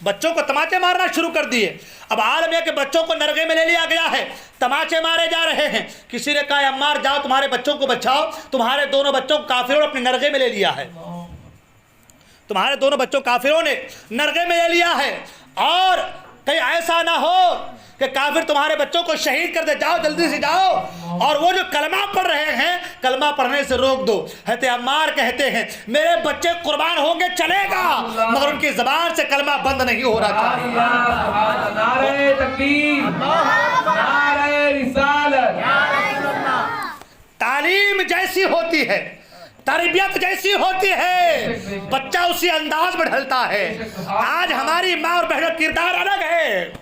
بچوں کو تماچے مارنا شروع کر دیے. اب عالم یہ کہ بچوں کو نرغے میں لے لیا گیا ہے، تماچے مارے جا رہے ہیں. کسی نے کہا عمار جاؤ تمہارے بچوں کو بچاؤ، تمہارے دونوں بچوں کو کافروں نے اپنے نرغے میں لے لیا ہے، تمہارے دونوں بچوں کافروں نے نرغے میں لے لیا ہے. اور کہیں ایسا نہ ہو کہ کافر تمہارے بچوں کو شہید کر دے، جاؤ جلدی سے جاؤ۔ اور وہ جو کلمہ پڑھ رہے ہیں کلمہ پڑھنے سے روک دو۔ حضرت عمار کہتے ہیں میرے بچے قربان ہوں گے چلے گا، مگر ان کی زبان سے کلمہ بند نہیں ہو رہا چاہیے۔ نعرہ تکبیر، نعرہ رسالت۔ تعلیم جیسی ہوتی ہے، تربیت جیسی ہوتی ہے، بچہ اسی انداز میں ڈھلتا ہے۔ آج ہماری ماں اور بہنوں کا کردار الگ ہے۔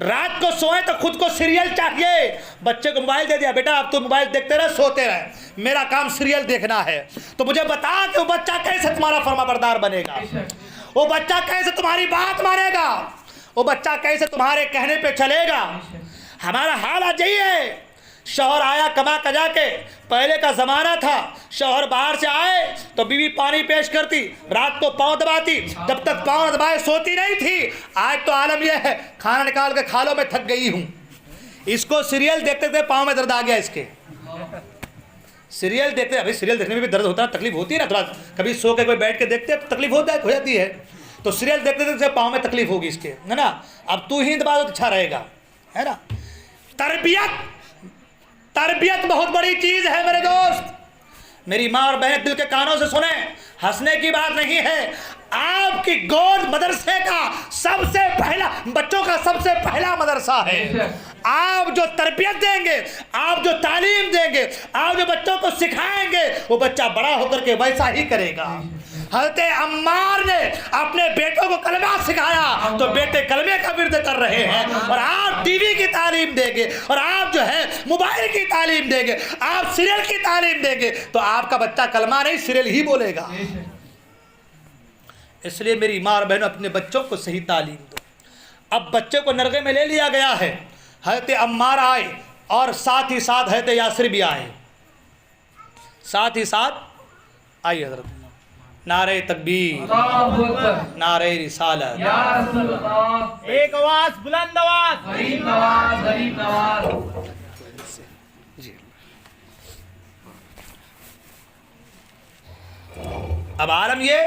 رات کو سوئیں تو خود کو سیریل چاہیے، بچے کو موبائل دے دیا، بیٹا اب تو موبائل دیکھتے رہے سوتے رہے، میرا کام سیریل دیکھنا ہے۔ تو مجھے بتا کہ وہ بچہ کیسے تمہارا فرما بردار بنے گا، وہ بچہ کیسے تمہاری بات مانے گا، وہ بچہ کیسے تمہارے کہنے پہ چلے گا۔ ہمارا حال آج یہی ہے، شوہر آیا کما کجا کے، پہلے کا زمانہ تھا شوہر باہر سے آئے تو بیوی پانی پیش کرتی، رات کو پاؤں دباتی، جب تک پاؤں دبائے سوتی نہیں تھی۔ آج تو عالم یہ ہے کھانا نکال کے کھا لو میں تھک گئی ہوں۔ اس کو سیریل دیکھتے تھے پاؤں میں درد آ گیا اس کے، سیریل دیکھتے، ابھی سیریل دیکھنے میں بھی درد ہوتا ہے، تکلیف ہوتی ہے نا، تھوڑا کبھی سو کے کوئی بیٹھ کے دیکھتے ہیں تو تکلیف ہو جاتی ہے، تو سیریل دیکھتے تھے پاؤں میں تکلیف ہوگی اس کے، ہے نا۔ اب تو ہی دبا دو اچھا رہے گا، ہے نا۔ تربیت بہت بڑی چیز ہے میرے دوست، میری ماں اور بہن دل کے کانوں سے سنیں، ہنسنے کی بات نہیں ہے۔ آپ کی گود مدرسے کا سب سے پہلا، بچوں کا سب سے پہلا مدرسہ ہے۔ آپ جو تربیت دیں گے، آپ جو تعلیم دیں گے، آپ جو بچوں کو سکھائیں گے، وہ بچہ بڑا ہو کر کے ویسا ہی کرے گا۔ حضرت عمار نے اپنے بیٹوں کو کلمہ سکھایا تو بیٹے کلمے کا ورد کر رہے ہیں، اور آپ ٹی وی کی تعلیم دیں گے، اور آپ جو ہے موبائل کی تعلیم دیں گے، آپ سیریل کی تعلیم دیں گے، تو آپ کا بچہ کلمہ نہیں سیریل ہی بولے گا۔ اس لیے میری ماں اور بہنوں اپنے بچوں کو صحیح تعلیم دو۔ اب بچے کو نرغے میں لے لیا گیا ہے، حضرت عمار آئے اور ساتھ ہی ساتھ حضرت یاسر بھی آئے، ساتھ ہی ساتھ آئیے حضرت۔ نعرہ تکبیر، نعرہ رسالت، یا رسول اللہ، ایک آواز، بلند آواز، غریب نواز، غریب نواز۔ جی اب عالم یہ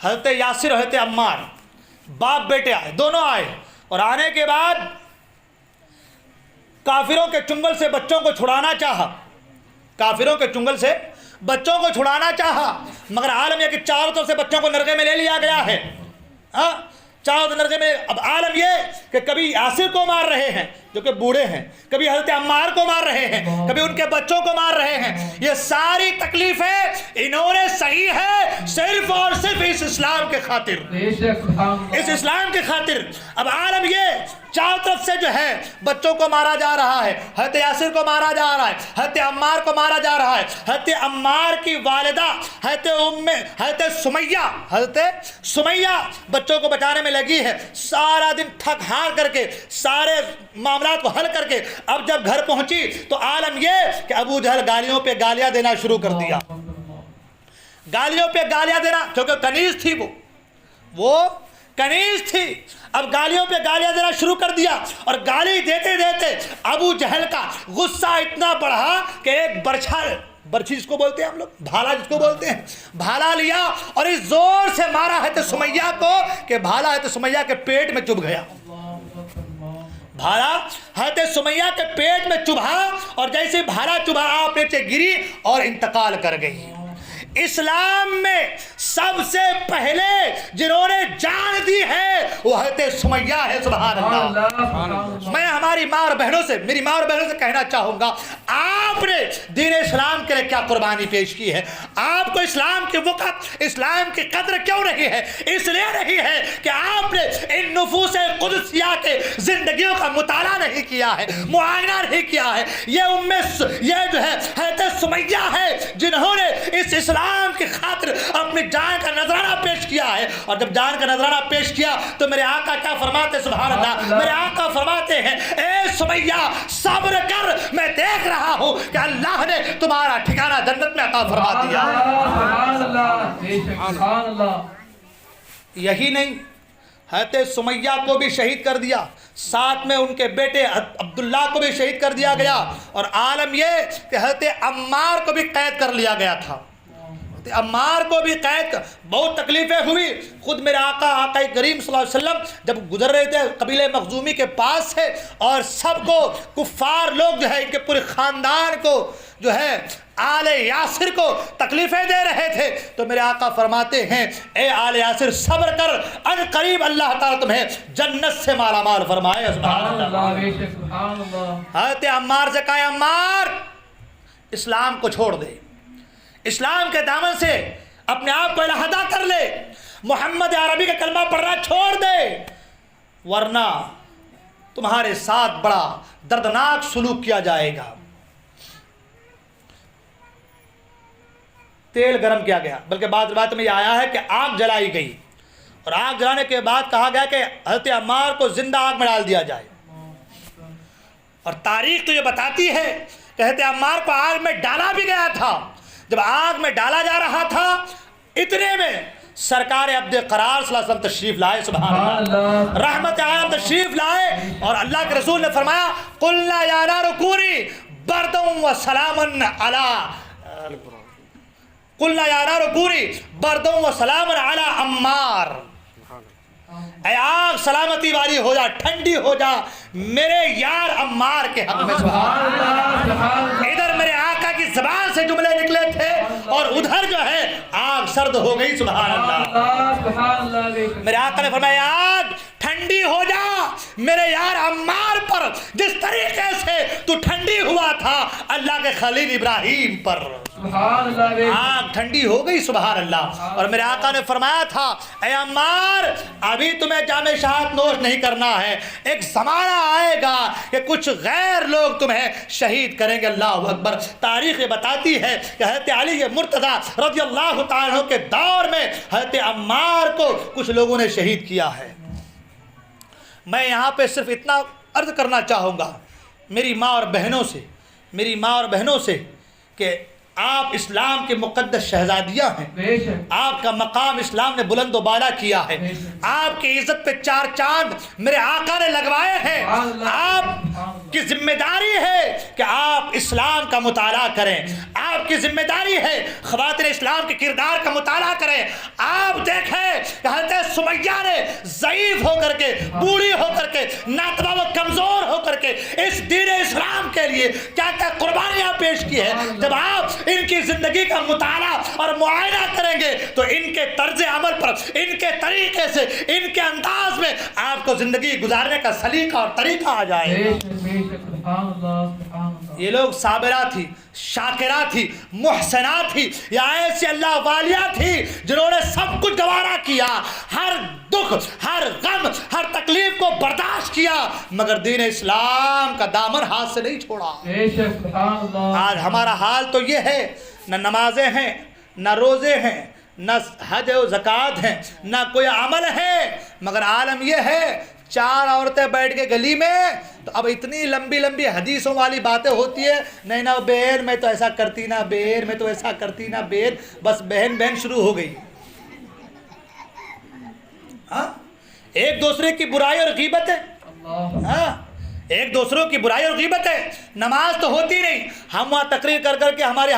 حضرت یاسر اور حضرت عمار باپ بیٹے آئے، دونوں آئے، اور آنے کے بعد کافروں کے چنگل سے بچوں کو چھڑانا چاہا، کافروں کے چنگل سے بچوں کو چھڑانا چاہا، مگر عالم یہ کہ چاروں طرف سے بچوں کو نرغے میں لے لیا گیا ہے۔ ہاں چاروں نرغے میں۔ اب عالم یہ کہ کبھی یاسر کو مار رہے ہیں جو کہ بوڑھے ہیں، کبھی حضرت عمار کو مار رہے ہیں، کبھی ان کے بچوں کو مار رہے ہیں۔ یہ ساری تکلیفیں انہوں نے صحیح ہے صرف اور صرف اس اسلام کے خاطر، اس اسلام کے خاطر۔ اب عالم یہ چاروں طرف سے جو ہے بچوں کو مارا جا رہا ہے، حضرت یاسر کو مارا جا رہا ہے، حضرت عمار کو مارا جا رہا ہے۔ حضرت عمار کی والدہ حضرت سمیہ بچوں کو بچانے میں لگی ہے، سارا دن تھک ہار کر کے سارے معاملات کو حل کر کے اب جب گھر پہنچی تو عالم یہ کہ ابو جہل گالیوں پہ گالیاں دینا شروع کر دیا، گالیوں پہ گالیاں دینا، کیونکہ کنیز تھی، وہ کنیز تھی، اب گالیوں پہ گالیاں دینا شروع کر دیا، اور گالی دیتے دیتے ابو جہل کا غصہ اتنا بڑھا کہ ایک برچھی جس کو بولتے ہیں ہم لوگ، بھالا جس کو بولتے ہیں، بھالا لیا اور اس زور سے مارا حضرت سمیہ کو کہ بھالا حضرت سمیہ کے پیٹ میں چبھ گیا، بھالا حضرت سمیہ کے پیٹ میں چبھا، اور جیسے بھالا چبھا آپ نیچے گری اور انتقال کر گئی۔ اسلام میں سب سے پہلے جنہوں نے جان دی ہے وہ حضرت سمیہ ہے، سبحان اللہ۔ میں ہماری ماں اور بہنوں سے، میری ماں اور بہنوں سے کہنا چاہوں گا، آپ نے دین اسلام کے لیے کیا قربانی پیش کی ہے؟ آپ کو اسلام کے وقت، اسلام کی قدر کیوں نہیں ہے؟ اس لیے نہیں ہے کہ آپ نے ان نفوس قدسیہ کے زندگیوں کا مطالعہ نہیں کیا ہے، معائنہ نہیں کیا ہے۔ یہ جو ہے حضرت سمیہ ہے جنہوں نے اس اسلام کی خاطر اپنی جان کا نذرانہ پیش کیا ہے، اور جب جان کا نذرانہ پیش کیا تو میرے آقا کیا فرماتے، سبحان اللہ، میرے آقا فرماتے ہیں اے سمیہ صبر کر، میں دیکھ رہا ہوں کہ اللہ نے تمہارا ٹھکانہ جنت میں عطا فرما دیا۔ یہی نہیں، حضرت سمیہ کو بھی شہید کر دیا، ساتھ میں ان کے بیٹے عبداللہ کو بھی شہید کر دیا گیا، اور عالم یہ کہ حضرت عمار کو بھی قید کر لیا گیا تھا۔ عمار کو بھی قید بہت تکلیفیں ہوئی. خود میرے آقا کریم صلی اللہ علیہ وسلم جب گزر رہے تھے قبیلہ مخزومی کے پاس سے اور سب کو کفار لوگ جو ہے ان کے پورے خاندان کو جو ہے آل یاسر کو تکلیفیں دے رہے تھے تو میرے آقا فرماتے ہیں اے آل یاسر صبر کر ان قریب اللہ تعالیٰ تمہیں جنت سے مالا مال فرمائے. سبحان اللہ. حضرت عمار سے کہا عمار اسلام کو چھوڑ دے, اسلام کے دامن سے اپنے آپ کو علیحدہ کر لے, محمد عربی کا کلمہ پڑھنا چھوڑ دے ورنہ تمہارے ساتھ بڑا دردناک سلوک کیا جائے گا. تیل گرم کیا گیا, بلکہ بعض روایت میں یہ آیا ہے کہ آگ جلائی گئی اور آگ جلانے کے بعد کہا گیا کہ حضرت عمار کو زندہ آگ میں ڈال دیا جائے. اور تاریخ تو یہ بتاتی ہے کہ حضرت عمار کو آگ میں ڈالا بھی گیا تھا. جب آگ میں ڈالا جا رہا تھا اتنے میں سرکار عبد قرار صلی اللہ علیہ وسلم تشریف لائے. سبحان اللہ. رحمت عالم تشریف لائے اور اللہ کے رسول نے فرمایا قلنا یا نار کونی بردا وسلاما علی قلنا یا نار کونی بردا وسلاما علی عمار. اے آگ سلامتی والی ہو جا, ٹھنڈی ہو جا میرے یار عمار کے حق میں. سبحان اللہ. ادھر میرے آقا کی زبان سے جملے نکلے تھے اور ادھر جو ہے آگ سرد ہو گئی. سبحان اللہ. میرے آقا نے فرمایا آگ ٹھنڈی ہو جا میرے یار عمار پر, جس طریقے سے تو ٹھنڈی ہوا تھا اللہ کے خلیل ابراہیم پر. آگ ٹھنڈی ہو گئی. سبحان اللہ. اور میرے آقا نے فرمایا تھا اے عمار ابھی تمہیں جام شہادت نوش نہیں کرنا ہے, ایک زمانہ آئے گا کہ کچھ غیر لوگ تمہیں شہید کریں گے. اللہ اکبر. تاریخ بتاتی ہے کہ حضرت علی مرتضیٰ رضی اللہ تعالیٰ عنہ کے دور میں حضرت عمار کو کچھ لوگوں نے شہید کیا ہے. میں یہاں پہ صرف اتنا عرض کرنا چاہوں گا میری ماں اور بہنوں سے کہ آپ اسلام کے مقدس شہزادیاں ہیں, آپ کا مقام اسلام نے بلند و بالا کیا ہے, آپ کی عزت پہ چار چاند میرے آقا نے لگوائے ہیں. آپ کی ذمہ داری ہے کہ آپ اسلام کا مطالعہ کریں, آپ کی ذمہ داری ہے خواتین اسلام کے کردار کا مطالعہ کریں. آپ دیکھیں کہ حضرت سمیہ نے ضعیف ہو کر کے, بوڑھی ہو کر کے, ناتواں و کمزور ہو کر کے اس دین اسلام کے لیے کیا کیا قربانیاں پیش کی ہے. جب آپ ان کی زندگی کا مطالعہ اور معائنہ کریں گے تو ان کے طرز عمل پر, ان کے طریقے سے, ان کے انداز میں آپ کو زندگی گزارنے کا سلیقہ اور طریقہ آ جائے گا. یہ لوگ صابرہ تھی, شاکرہ تھی, محسنہ تھی, یا ایسی اللہ والیہ تھی جنہوں نے سب کچھ گوارا کیا, ہر دکھ, ہر غم, ہر تکلیف کو برداشت کیا مگر دین اسلام کا دامن ہاتھ سے نہیں چھوڑا. آج ہمارا حال تو یہ ہے, نہ نمازیں ہیں, نہ روزے ہیں, نہ حج و زکوٰۃ ہیں, نہ کوئی عمل ہے, مگر عالم یہ ہے چار عورتیں بیٹھ کے گلی میں تو اب اتنی لمبی لمبی حدیثوں والی باتیں ہوتی ہے. نہیں نہ بہن میں تو ایسا کرتی, نہ بہن میں تو ایسا کرتی, نہ بہن, بس بہن بہن شروع ہو گئی. ہاں ایک دوسرے کی برائی اور غیبت ہے, ہاں ایک دوسروں کی برائی اور غیبت ہے. نماز تو ہوتی نہیں, ہم وہاں تقریر کر کر کے ہمارے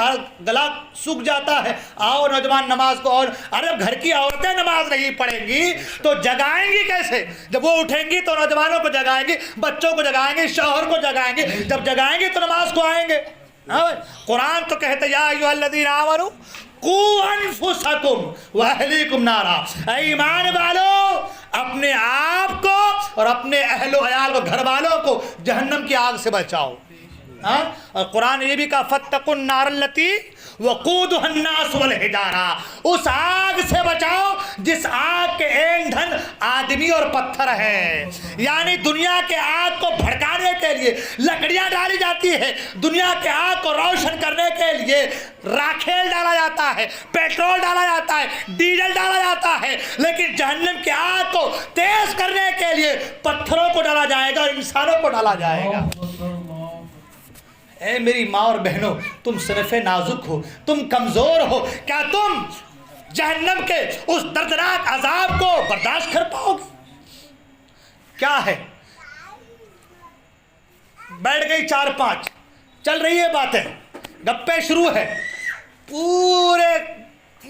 گلا سوکھ جاتا ہے. آؤ نوجوان نماز کو, اور ارے گھر کی عورتیں نماز نہیں پڑھیں گی تو جگائیں گی کیسے؟ جب وہ اٹھیں گی تو نوجوانوں کو جگائیں گی, بچوں کو جگائیں گی, شوہر کو جگائیں گی, جب جگائیں گی تو نماز کو آئیں گے. قرآن تو کہتے یا ایھا الذین آمنوا قوا انفسکم واہلیکم نارا, اے ایمان والو اپنے آپ کو اور اپنے اہل و عیال کو, گھر والوں کو جہنم کی آگ سے بچاؤ. اور قرآن نے یہ بھی کہا فاتقوا النار التی وقودها الناس والحجارہ, اس آگ سے بچاؤ جس آگ کے ایندھن آدمی اور پتھر ہے. یعنی دنیا کے آگ کو بھڑکانے کے لیے لکڑیاں ڈالی جاتی ہے, دنیا کے آگ کو روشن کرنے کے لیے راکھیل ڈالا جاتا ہے, پیٹرول ڈالا جاتا ہے, ڈیزل ڈالا جاتا ہے, لیکن جہنم کے آگ کو تیز کرنے کے لیے پتھروں کو ڈالا جائے گا اور انسانوں کو ڈالا جائے گا. اے میری ماں اور بہنوں, تم صنف نازک ہو, تم کمزور ہو, کیا تم جہنم کے اس دردناک عذاب کو برداشت کر پاؤ گے؟ کیا ہے, بیٹھ گئی 4-5, چل رہی ہے باتیں, گپے شروع ہے, پورے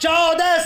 14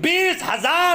20,000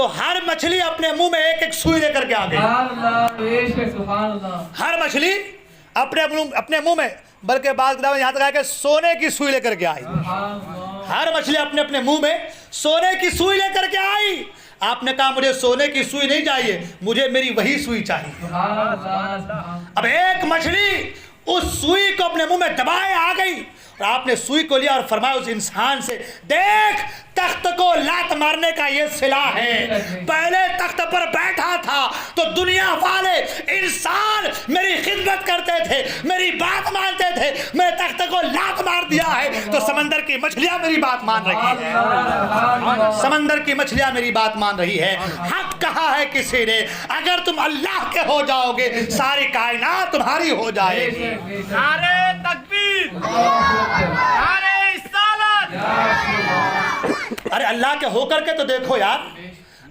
تو ہر مچھلی اپنے منہ میں ایک ایک سوئی لے کر کے آ گئی. سبحان اللہ بے شک سبحان اللہ. ہر مچھلی اپنے منہ میں، بلکہ بعض کتابیں یہاں تک آیا کہ سونے کی سوئی لے کر کے آئی. سبحان اللہ. ہر مچھلی اپنے اپنے منہ میں سونے کی سوئی لے کر کے آئی. آپ نے کہا مجھے سونے کی سوئی نہیں چاہیے، مجھے میری وہی سوئی چاہیے. سبحان اللہ سبحان. اب ایک مچھلی اس سوئی کو اپنے منہ میں دبائے آ گئی، اور آپ نے سوئی کو لیا اور فرمایا اس انسان سے، دیکھ تخت کو لات مارنے کا یہ صلہ ہے. پہلے تخت پر بیٹھا تھا تو دنیا والے انسان میری خدمت کرتے تھے، میری بات مانتے تھے. میں تخت کو لات مار دیا ہے تو سمندر کی مچھلیاں میری بات مان رہی ہے. سمندر کی مچھلیاں میری بات مان رہی ہے. حق کہا ہے کسی نے، اگر تم اللہ کے ہو جاؤ گے ساری کائنات تمہاری ہو جائے گی. نعرہ تکبیر، نعرہ رسالت. ارے اللہ کے ہو کر کے تو دیکھو یار،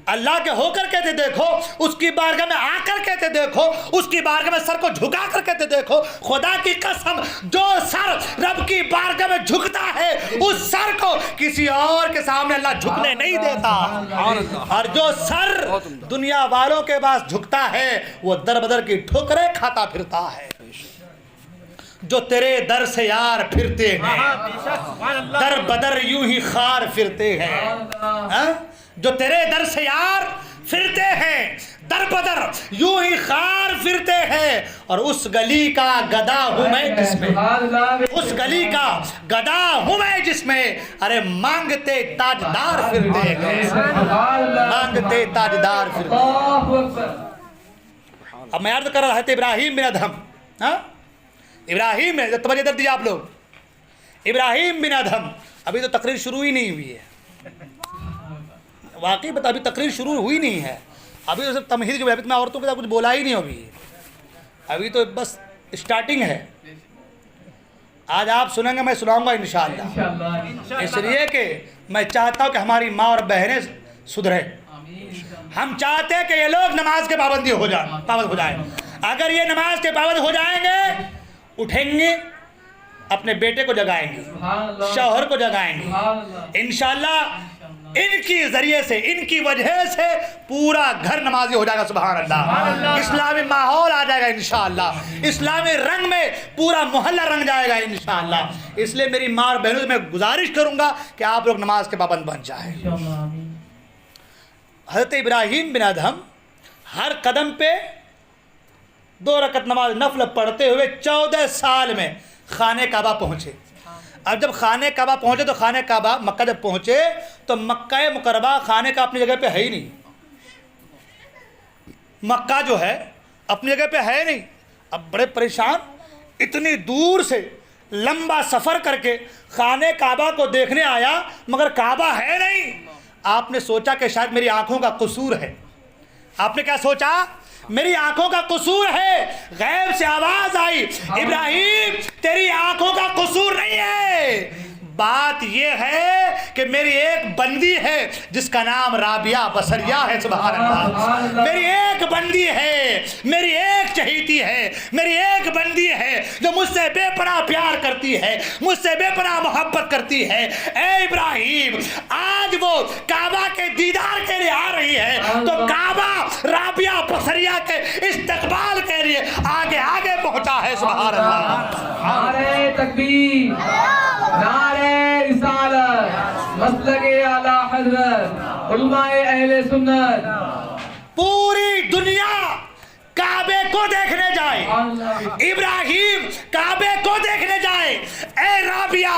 اللہ کے ہو کر کے تو دیکھو، اس کی بارگاہ میں آ کر کے تو دیکھو، اس کی بارگاہ میں سر کو جھکا کر کے تو دیکھو. خدا کی قسم جو سر رب کی بارگاہ میں جھکتا ہے اس سر کو کسی اور کے سامنے اللہ جھکنے نہیں دیتا. اور جو سر دنیا والوں کے پاس جھکتا ہے وہ در بدر کی ٹھوکریں کھاتا پھرتا ہے. جو تیرے در سے یار پھرتے ہیں در بدر یوں ہی خار پھرتے ہیں. جو تیرے در سے یار پھرتے ہیں در بدر یوں ہی خار پھرتے ہیں. اور اس گلی کا گدا ہوں میں جس میں، اس گلی کا گدا ہوں میں جس میں ارے مانگتے تاجدار پھرتے ہیں، مانگتے تاجدار پھرتے ہیں. اب میں عرض کر رہا تھا ابراہیم بن ادہم. ابراہیم میں توجہ در دیجیے آپ لوگ. ابراہیم بن ادہم، ابھی تو تقریر شروع ہی نہیں ہوئی ہے. واقعی بتا، ابھی تقریر شروع ہوئی نہیں ہے. ابھی تو صرف تمہید جو ہے، میں عورتوں کے ساتھ کچھ بولا ہی نہیں ابھی تو بس اسٹارٹنگ ہے. آج آپ سنیں گے، میں سناؤں گا انشاءاللہ. اس لیے کہ میں چاہتا ہوں کہ ہماری ماں اور بہنیں سدھریں. ہم چاہتے ہیں کہ یہ لوگ نماز کے پابند ہو جائیں. اگر یہ نماز کے پابند ہو جائیں گے، اٹھیں گے، اپنے بیٹے کو جگائیں گے، شوہر کو جگائیں گے انشاءاللہ. ان کی ذریعے سے، ان کی وجہ سے پورا گھر نمازی ہو جائے گا. سبحان اللہ. اسلامی ماحول آ جائے گا انشاءاللہ. اسلامی رنگ میں پورا محلہ رنگ جائے گا انشاءاللہ. اس لیے میری ماں اور بہنوں سے میں گزارش کروں گا کہ آپ لوگ نماز کے پابند بن جائیں. حضرت ابراہیم بن ادہم ہر قدم پہ 2 رکعت نماز نفل پڑھتے ہوئے 14 سال میں خانہ کعبہ پہنچے. اب جب خانہ کعبہ پہنچے تو خانہ کعبہ مکہ جب پہنچے تو مکہ مکرمہ خانہ کا اپنی جگہ پہ ہے ہی نہیں. مکہ جو ہے اپنی جگہ پہ ہے نہیں. اب بڑے پریشان، اتنی دور سے لمبا سفر کر کے خانہ کعبہ کو دیکھنے آیا مگر کعبہ ہے نہیں. آپ نے سوچا کہ شاید میری آنکھوں کا قصور ہے. آپ نے کیا سوچا؟ میری آنکھوں کا قصور ہے. غیب سے آواز آئی، ابراہیم تیری آنکھوں کا قصور نہیں ہے، بات یہ ہے کہ میری ایک بندی ہے جس کا نام رابعہ بصریہ ہے. سبحان اللہ. میری ایک بندی ہے، میری ایک چہیتی ہے، میری ایک بندی ہے جو مجھ سے بے پناہ پیار کرتی ہے، مجھ سے بے پناہ محبت کرتی ہے. اے ابراہیم، آج وہ کعبہ کے دیدار کے لیے آ رہی ہے تو کعبہ رابعہ بصریہ کے استقبال کے لیے آگے آگے پہنچا ہے. سبحان اللہ. نعرہ تکبیر، نعرہ رسالت، مسلک اعلی حضرت، علماء اہل سنت. پوری دنیا کعبے کو دیکھنے جائے، ابراہیم کعبے کو دیکھنے جائے. اے رابعہ،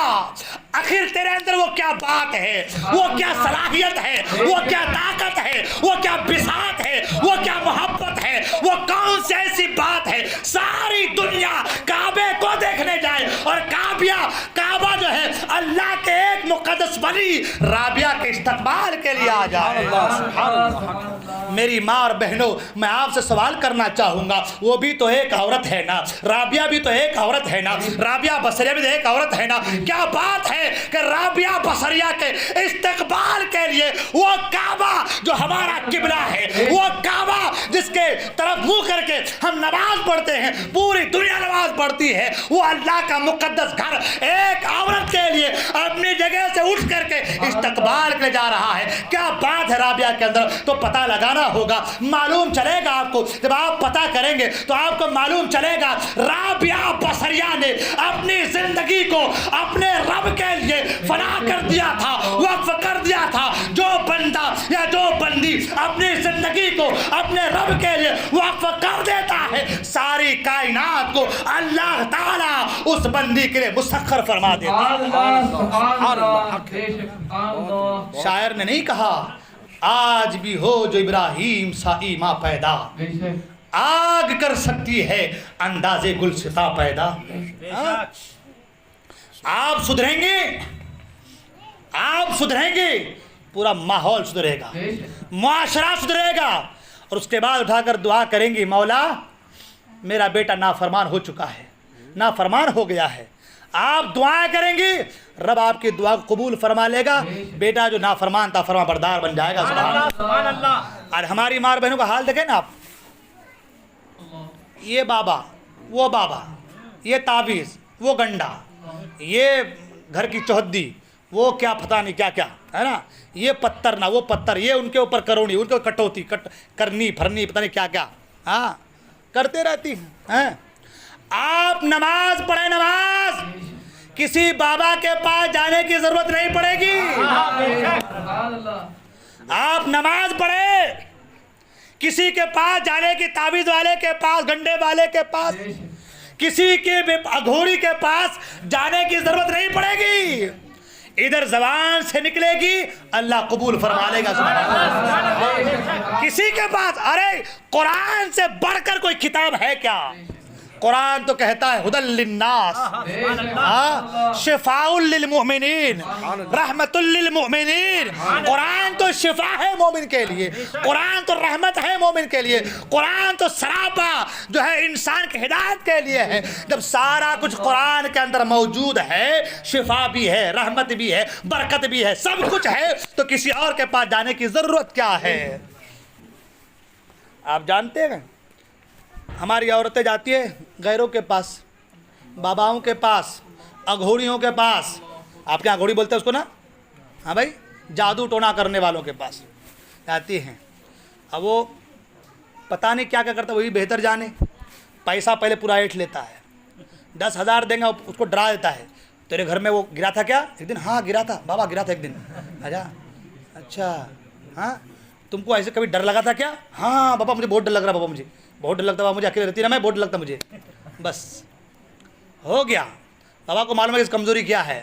آخر تیرے اندر وہ کیا بات ہے، وہ کیا صلاحیت ہے، وہ کیا طاقت ہے، وہ کیا بساط ہے، وہ کیا محبت ہے، وہ کون سی ایسی بات ہے ساری دنیا کعبے کو دیکھنے جائے اور کعبہ جو ہے اللہ کے ایک مقدس ولی رابعہ کے استقبال کے لیے آ جائے. میری ماں اور بہنوں، میں آپ سے سوال کرنا چاہوں گا، وہ بھی تو ایک عورت ہے نا، رابعہ بھی تو ایک عورت ہے نا، رابعہ بصریہ بھی تو ایک عورت ہے نا. کیا بات ہے کہ رابعہ بصریہ کے استقبال کے لیے وہ کعبہ جو ہمارا قبلہ ہے، وہ کعبہ جس جس کے طرف منہ کر کے ہم نماز پڑھتے ہیں، پوری دنیا نماز پڑھتی ہے، وہ اللہ کا مقدس گھر ایک عورت کے لیے اپنی جگہ سے اٹھ کر کے استقبال کے جا رہا ہے۔ کیا بات ہے رابعہ کے اندر، تو پتہ لگانا ہوگا، معلوم چلے گا آپ کو، جب آپ پتہ کریں گے تو آپ کو معلوم چلے گا رابعہ بصریہ نے اپنی زندگی کو اپنے رب کے لیے فنا کر دیا تھا، وقف کر دیا تھا۔ جو بندہ یا جو بندی اپنی زندگی کو اپنے رب کے لیے وقف کر دیتا ہے، ساری کائنات کو اللہ تعالیٰ اس بندی کے لیے مسخر فرما دیتا ہے۔ شاعر نے نہیں کہا آج بھی ہو جو ابراہیم سا ایماں پیدا، آگ کر سکتی ہے انداز گلستہ پیدا۔ آپ سدھریں گے، آپ سدھریں گے، پورا ماحول سدھرے گا، معاشرہ سدھرے گا، اور اس کے بعد اٹھا کر دعا کریں گے مولا میرا بیٹا نافرمان ہو چکا ہے، نافرمان ہو گیا ہے۔ آپ دعائیں کریں گے، رب آپ کی دعا کو قبول فرما لے گا، بیٹا جو نافرمان تھا فرما بردار بن جائے گا۔ سبحان اللہ۔ اور ہماری ماں بہنوں کا حال دیکھیں نا آپ، یہ بابا وہ بابا، یہ تعویذ وہ گنڈا، یہ گھر کی چوہدی وہ کیا پتہ نہیں کیا کیا ہے نا، یہ پتھر نہ وہ پتھر، یہ ان کے اوپر کروڑی، ان کے اوپر کٹوتی کرنی پھرنی پتہ نہیں کیا کیا، ہاں کرتے رہتی ہیں۔ آپ نماز پڑھیں، نماز کسی بابا کے پاس جانے کی ضرورت نہیں پڑے گی۔ آپ نماز پڑھیں، کسی کے پاس جانے کی، تعویذ والے کے پاس، گنڈے والے کے پاس، کسی کے اگھوڑی کے پاس جانے کی ضرورت نہیں پڑے گی۔ ادھر زبان سے نکلے گی اللہ قبول فرما لے گا۔ کسی کے پاس، ارے قرآن سے بڑھ کر کوئی کتاب ہے کیا؟ قرآن تو کہتا ہے ہدی للناس، شفاء للمؤمنین، رحمت للمؤمنین۔ قرآن تو شفا ہے مومن کے لیے، قرآن تو رحمت ہے مومن کے لیے، قرآن تو سراپا جو ہے انسان کی ہدایت کے لیے ہے۔ جب سارا کچھ قرآن کے اندر موجود ہے، شفا بھی ہے، رحمت بھی ہے، برکت بھی ہے، سب کچھ ہے، تو کسی اور کے پاس جانے کی ضرورت کیا ہے؟ آپ جانتے ہیں ہماری عورتیں جاتی ہیں غیروں کے پاس، باباؤں کے پاس، اگھوڑیوں کے پاس، آپ کے یہاں اگھوڑی بولتے ہیں اس کو نا، ہاں بھائی، جادو ٹونا کرنے والوں کے پاس جاتی ہیں۔ اب وہ پتہ نہیں کیا کیا کرتا، وہی بہتر جانے، پیسہ پہلے پورا ایٹھ لیتا ہے، 10,000 دیں گا، اس کو ڈرا دیتا ہے، تیرے گھر میں وہ گرا تھا کیا ایک دن؟ ہاں گرا تھا بابا، گرا تھا ایک دن۔ اچھا ہاں، تم کو ایسے کبھی ڈر لگا تھا کیا؟ ہاں بابا مجھے بہت ڈر لگ رہا، بابا مجھے بہت ڈر لگتا ہے، مجھے اکیلے رہتی نا، میں بہت ڈر لگتا مجھے، بس ہو گیا۔ بابا کو معلوم ہے کہ اس کمزوری کیا ہے،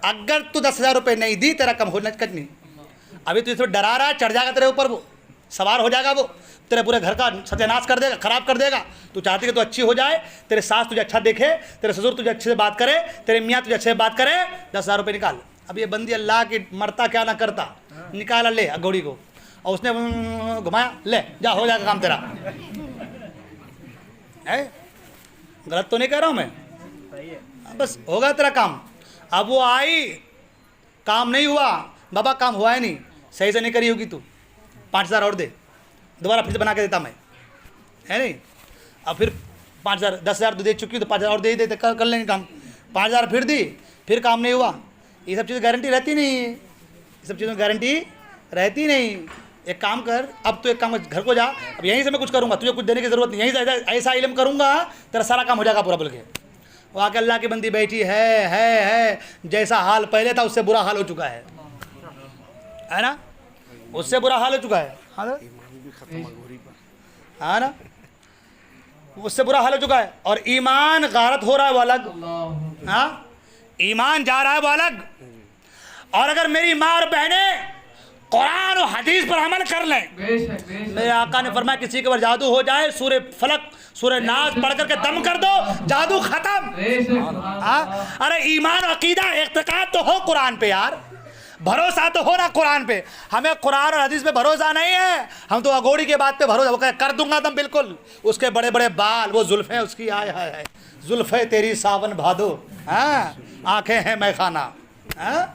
اگر تو 10,000 روپے نہیں دی تیرا کم ہونا کچھ نہیں، ابھی تو اس میں ڈرا رہا ہے، چڑھ جائے گا تیرے اوپر، وہ سوار ہو جائے گا، وہ تیرے پورے گھر کا ستیہ ناش کر دے گا، خراب کر دے گا۔ تو چاہتی کہ تو اچھی ہو جائے، تیرے ساس تجھے اچھا دیکھے، تیرے سسر تجھے اچھے سے بات کرے، تیرے میاں تجھے اچھے سے بات کرے، 10,000 روپے نکال۔ اب یہ بندی اللہ کی مرتا کیا نہ کرتا، نکالا لے اگوڑی کو، اور اس نے گھمایا، لے جا ہو جائے گا کام تیرا۔ غلط تو نہیں کہہ رہا ہوں میں، بس ہوگا تیرا کام۔ اب وہ آئی، کام نہیں ہوا، بابا کام ہوا ہے نہیں، صحیح سے نہیں کری ہوگی تو، 5,000 اور دے، دوبارہ پھر سے بنا کے دیتا میں، ہے نہیں؟ اب پھر 5,000، 10,000 تو دے چکی تو 5,000 اور دے ہی دیتے، کر لیں گے کام۔ 5,000 پھر دی، پھر کام نہیں ہوا۔ یہ سب چیزیں گارنٹی رہتی نہیں، یہ سب چیزوں کی گارنٹی رہتی نہیں۔ ایک کام کر، اب تو ایک کام گھر کو جا، اب یہیں سے میں کچھ کروں گا، تجھے کچھ دینے کی ضرورت نہیں، یہیں سے ایسا علم کروں گا تیرا سارا کام ہو جائے گا پورا۔ بول کے وہ آ کے اللہ کی بندی بیٹھی ہے، جیسا حال پہلے تھا اس سے برا حال ہو چکا ہے نا، اس سے برا حال ہو چکا ہے، ہاں نا، اس سے برا حال ہو چکا ہے۔ اور ایمان غارت ہو رہا ہے وہ الگ، ہاں ایمان جا رہا ہے وہ الگ۔ اور اگر میری ماں اور بہنیں قرآن و حدیث پر عمل کر لیں، میرے آقا نے فرمایا کسی کے اوپر جادو ہو جائے، سورہ فلق سورہ ناس پڑھ کر کے دم کر دو، جادو ختم۔ ارے ایمان و عقیدہ اعتقاد تو ہو قرآن پہ یار، بھروسہ تو ہو نا قرآن پہ۔ ہمیں قرآن اور حدیث پہ بھروسہ نہیں ہے، ہم تو اگوڑی کے بات پہ بھروسہ، وہ کر دوں گا تم بالکل، اس کے بڑے بڑے بال، وہ زلفیں اس کی، آئے ہائے ہائے زلفیں تیری ساون بھادو، ہاں آنکھیں ہیں میں خانہ، ہاں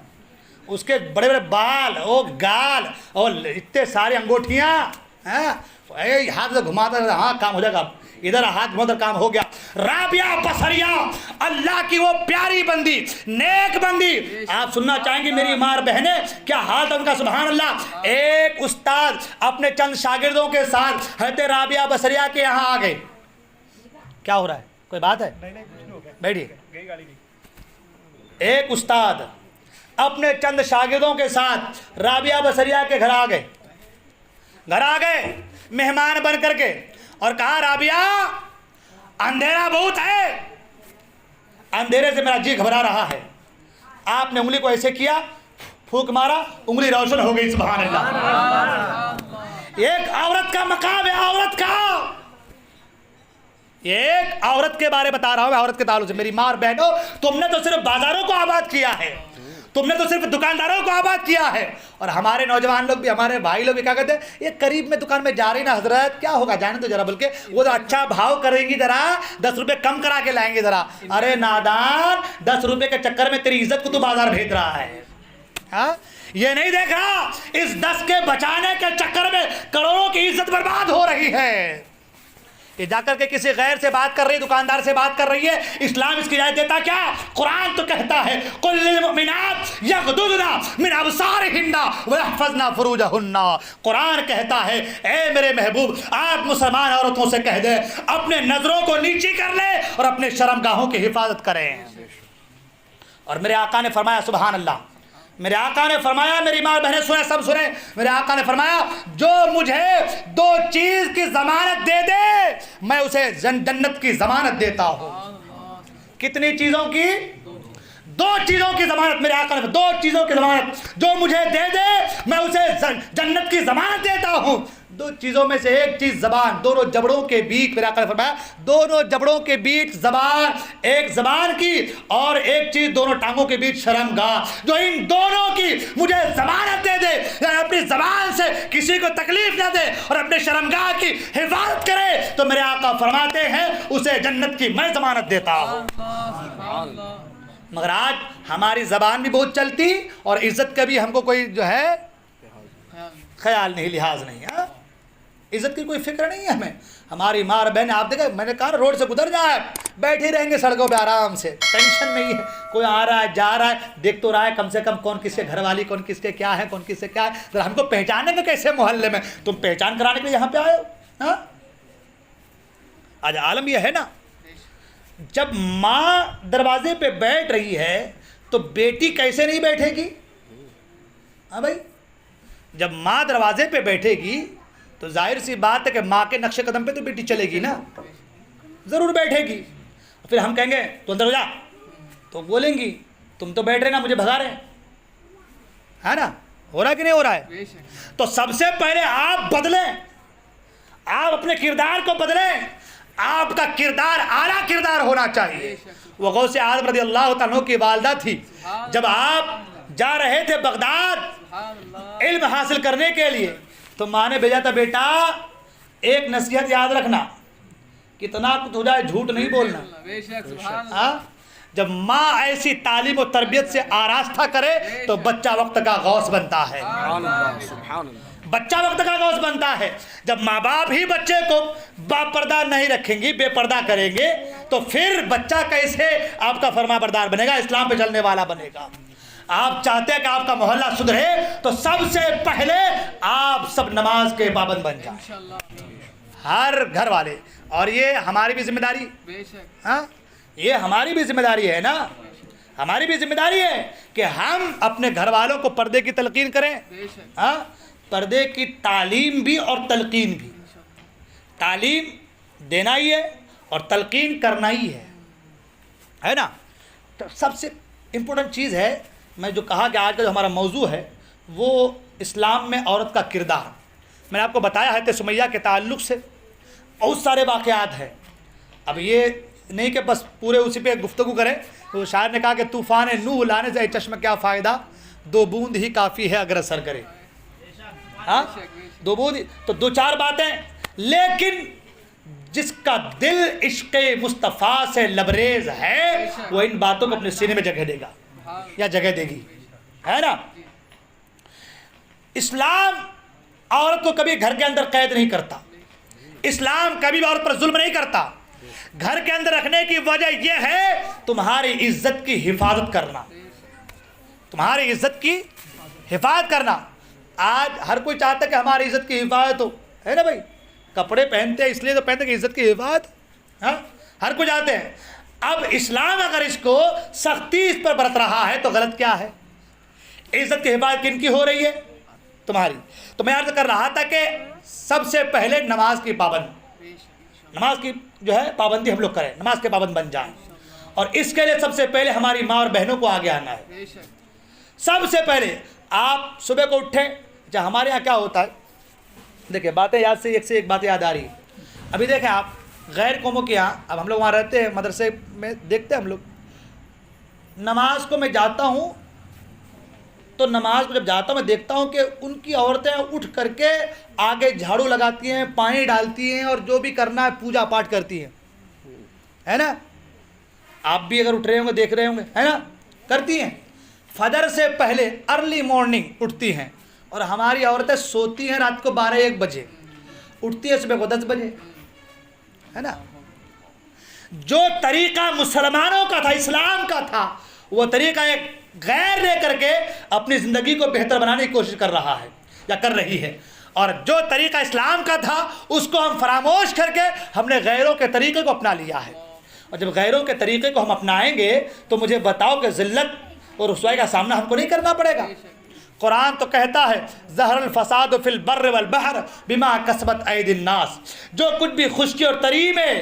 اس کے بڑے بڑے بال، وہ گال، اور اتنے سارے انگوٹھیاں، ہاں ہاتھ سے گھماتا رہتا، ہاں کام ہو جائے گا، ادھر ہاتھ ادھر کام ہو گیا۔ رابعہ بصریہ اللہ کی وہ پیاری بندی، نیک بندی، آپ سننا چاہیں گے میری ماں اور بہنیں کیا حال تھا ان کا، سبحان اللہ۔ ایک استاد اپنے چند شاگردوں کے ساتھ حضرت رابعہ بصریہ کے یہاں آ گئے۔ کیا ہو رہا ہے، کوئی بات ہے؟ بیٹھیے۔ ایک استاد اپنے چند شاگردوں کے ساتھ رابعہ بصریہ کے گھر آ گئے مہمان بن کر کے، اور کہا رابعہ اندھیرا بہت ہے، اندھیرے سے میرا جی گھبرا رہا ہے۔ آپ نے انگلی کو ایسے کیا، پھونک مارا، انگلی روشن ہو گئی، سبحان اللہ۔ ایک عورت کا مقام ہے، عورت کا، ایک عورت کے بارے بتا رہا ہوں، عورت کے تعلق سے۔ میری ماں اور بہنوں، تم نے تو صرف بازاروں کو آباد کیا ہے، تم نے تو صرف دکانداروں کو آباد کیا ہے، اور ہمارے نوجوان لوگ بھی، ہمارے بھائی لوگ بھی کیا کہتے ہیں، یہ قریب میں دکان میں جا رہی نا حضرت، کیا ہوگا جانے تو ذرا، بلکہ وہ تو اچھا بھاؤ کریں گی، ذرا 10 روپے کم کرا کے لائیں گے ذرا۔ ارے نادان، 10 روپے کے چکر میں تیری عزت کو تو بازار بھیج رہا ہے، ہاں یہ نہیں دیکھ رہا اس 10 کے بچانے کے چکر میں کروڑوں کی عزت برباد ہو رہی ہے۔ یہ جا کر کے کسی غیر سے بات کر رہی ہے، دکاندار سے بات کر رہی ہے، اسلام اس کی اجازت دیتا کیا؟ قرآن تو کہتا ہے قُلْ لِلْمُؤْمِنَاتِ يَغْضُضْنَ مِنْ أَبْصَارِهِنَّ وَيَحْفَظْنَ فُرُوجَهُنَّ۔ قرآن کہتا ہے اے میرے محبوب، آپ مسلمان عورتوں سے کہہ دیں اپنے نظروں کو نیچی کر لیں اور اپنے شرمگاہوں کی حفاظت کریں۔ اور میرے آقا نے فرمایا، سبحان اللہ، میرے آقا نے فرمایا، میری ماں بہنیں سنیں، سب سنیں، میرے آقا نے فرمایا جو مجھے 2 چیز کی ضمانت دے دے میں اسے جنت کی ضمانت دیتا ہوں۔ کتنی چیزوں کی؟ 2 چیزوں کی ضمانت، میرے آقا نے 2 چیزوں کی ضمانت، جو مجھے دے دے میں اسے جنت کی ضمانت دیتا ہوں۔ 2 چیزوں میں سے ایک چیز زبان، دونوں جبڑوں کے بیچ، میرے آقا نے فرمایا دونوں جبڑوں کے بیچ زبان، ایک زبان کی، اور ایک چیز دونوں ٹانگوں کے بیچ شرمگاہ، جو ان دونوں کی مجھے ضمانت دے دے، یعنی اپنی زبان سے کسی کو تکلیف نہ دے اور اپنے شرمگاہ کی حفاظت کرے، تو میرے آقا فرماتے ہیں اسے جنت کی میں ضمانت دیتا ہوں۔ مگر آج ہماری زبان بھی بہت چلتی اور عزت کا بھی ہم کو کوئی جو ہے خیال نہیں، لحاظ نہیں، ہاں عزت کی کوئی فکر نہیں ہے ہمیں۔ ہماری ماں اور بہن، آپ دیکھیں میں نے کہا روڈ سے گزر جائے بیٹھے رہیں گے سڑکوں پہ آرام سے، ٹینشن نہیں ہے، کوئی آ رہا ہے جا رہا ہے دیکھ تو رہا ہے کم سے کم کون کس کے گھر والی، کون کس کے کیا ہے، کون کس سے کیا ہے، ذرا ہم کو پہچانیں گے کیسے محلے میں؟ تم پہچان کرانے کے لیے یہاں پہ آئے ہو، ہاں آج عالم یہ ہے نا، جب ماں دروازے پہ بیٹھ رہی ہے تو بیٹی کیسے نہیں بیٹھے گی؟ ہاں بھائی، جب ماں دروازے پہ بیٹھے گی تو ظاہر سی بات ہے کہ ماں کے نقش قدم پہ تو بیٹی چلے گی نا، ضرور بیٹھے گی۔ پھر ہم کہیں گے تو اندر ہو جا، تو بولیں گی تم تو بیٹھ رہے نا، مجھے بھگا رہے ہیں، ہے نا؟ ہو رہا کہ نہیں ہو رہا ہے؟ تو سب سے پہلے آپ بدلیں، آپ اپنے کردار کو بدلیں، آپ کا کردار اعلیٰ کردار ہونا چاہیے۔ وہ غوث اعظم رضی اللہ تعالیٰ عنہ کی والدہ تھی، جب آپ جا رہے تھے بغداد علم حاصل کرنے کے لیے تو ماں نے بھیجا تھا بیٹا ایک نصیحت یاد رکھنا، کتنا کچھ ہو جائے جھوٹ نہیں بولنا۔ ہاں جب ماں ایسی تعلیم و تربیت سے آراستہ کرے تو بچہ وقت کا غوث بنتا ہے، بچہ وقت کا غوث بنتا ہے۔ جب ماں باپ ہی بچے کو باپ پردہ نہیں رکھیں گی، بے پردہ کریں گے، تو پھر بچہ کیسے آپ کا فرما بردار بنے گا، اسلام پہ چلنے والا بنے گا؟ آپ چاہتے ہیں کہ آپ کا محلہ سدھرے تو سب سے پہلے آپ سب نماز کے پابند بن جائیں، ہر گھر والے، اور یہ ہماری بھی ذمہ داری، ہاں یہ ہماری بھی ذمہ داری ہے نا، ہماری بھی ذمہ داری ہے کہ ہم اپنے گھر والوں کو پردے کی تلقین کریں، ہاں پردے کی تعلیم بھی اور تلقین بھی، تعلیم دینا ہی ہے اور تلقین کرنا ہی ہے نا۔ تو سب سے امپورٹنٹ چیز ہے، میں جو کہا کہ آج کا جو ہمارا موضوع ہے وہ اسلام میں عورت کا کردار۔ میں نے آپ کو بتایا ہے سمیہ کے تعلق سے بہت سارے واقعات ہیں، اب یہ نہیں کہ بس پورے اسی پہ گفتگو کریں۔ تو شاعر نے کہا کہ طوفان نوح لانے سے چشم کیا فائدہ، 2 بوند ہی کافی ہے اگر اثر کرے، ہاں 2 بوند، تو 2-4 باتیں، لیکن جس کا دل عشق مصطفیٰ سے لبریز ہے وہ ان باتوں کو اپنے سینے میں جگہ دے گا یا جگہ دے گی، ہے نا۔ اسلام عورت کو کبھی گھر کے اندر قید نہیں کرتا، اسلام کبھی بھی عورت پر ظلم نہیں کرتا۔ گھر کے اندر رکھنے کی وجہ یہ ہے تمہاری عزت کی حفاظت کرنا، تمہاری عزت کی حفاظت کرنا۔ آج ہر کوئی چاہتا ہے کہ ہماری عزت کی حفاظت ہو، ہے نا بھائی؟ کپڑے پہنتے ہیں اس لیے تو پہنتے ہیں کہ عزت کی حفاظت، ہاں ہر کوئی چاہتے ہیں۔ اب اسلام اگر اس کو سختی اس پر برت رہا ہے تو غلط کیا ہے؟ عزت کی حفاظت کن کی ہو رہی ہے؟ تمہاری۔ تو میں عرض کر رہا تھا کہ سب سے پہلے نماز کی پابند، نماز کی جو ہے پابندی ہم لوگ کریں، نماز کے پابند بن جائیں، اور اس کے لیے سب سے پہلے ہماری ماں اور بہنوں کو آگے آنا ہے۔ سب سے پہلے آپ صبح کو اٹھیں۔ اچھا ہمارے یہاں کیا ہوتا ہے، دیکھیں باتیں یاد سے ایک بات یاد آ رہی ہے۔ ابھی دیکھیں آپ غیر قوموں کے یہاں، اب ہم لوگ وہاں رہتے ہیں، مدرسے میں دیکھتے ہیں ہم لوگ، نماز کو میں جاتا ہوں تو نماز کو جب جاتا ہوں میں دیکھتا ہوں کہ ان کی عورتیں اٹھ کر کے آگے جھاڑو لگاتی ہیں، پانی ڈالتی ہیں، اور جو بھی کرنا ہے پوجا پاٹ کرتی ہیں، ہے نا؟ آپ بھی اگر اٹھ رہے ہوں گے دیکھ رہے ہوں گے، ہے نا؟ کرتی ہیں۔ فجر سے پہلے ارلی مارننگ اٹھتی ہیں، اور ہماری عورتیں سوتی ہیں رات کو 12-1 بجے، اٹھتی ہیں صبح کو 10 بجے، ہے نا؟ جو طریقہ مسلمانوں کا تھا، اسلام کا تھا، وہ طریقہ ایک غیر لے کر کے اپنی زندگی کو بہتر بنانے کی کوشش کر رہا ہے یا کر رہی ہے، اور جو طریقہ اسلام کا تھا اس کو ہم فراموش کر کے ہم نے غیروں کے طریقے کو اپنا لیا ہے۔ اور جب غیروں کے طریقے کو ہم اپنائیں گے تو مجھے بتاؤ کہ ذلت اور رسوائی کا سامنا ہم کو نہیں کرنا پڑے گا۔ قرآن تو کہتا ہے ظہر الفساد فی البر والبحر بما کسبت ایدی الناس، جو کچھ بھی خشکی اور تری میں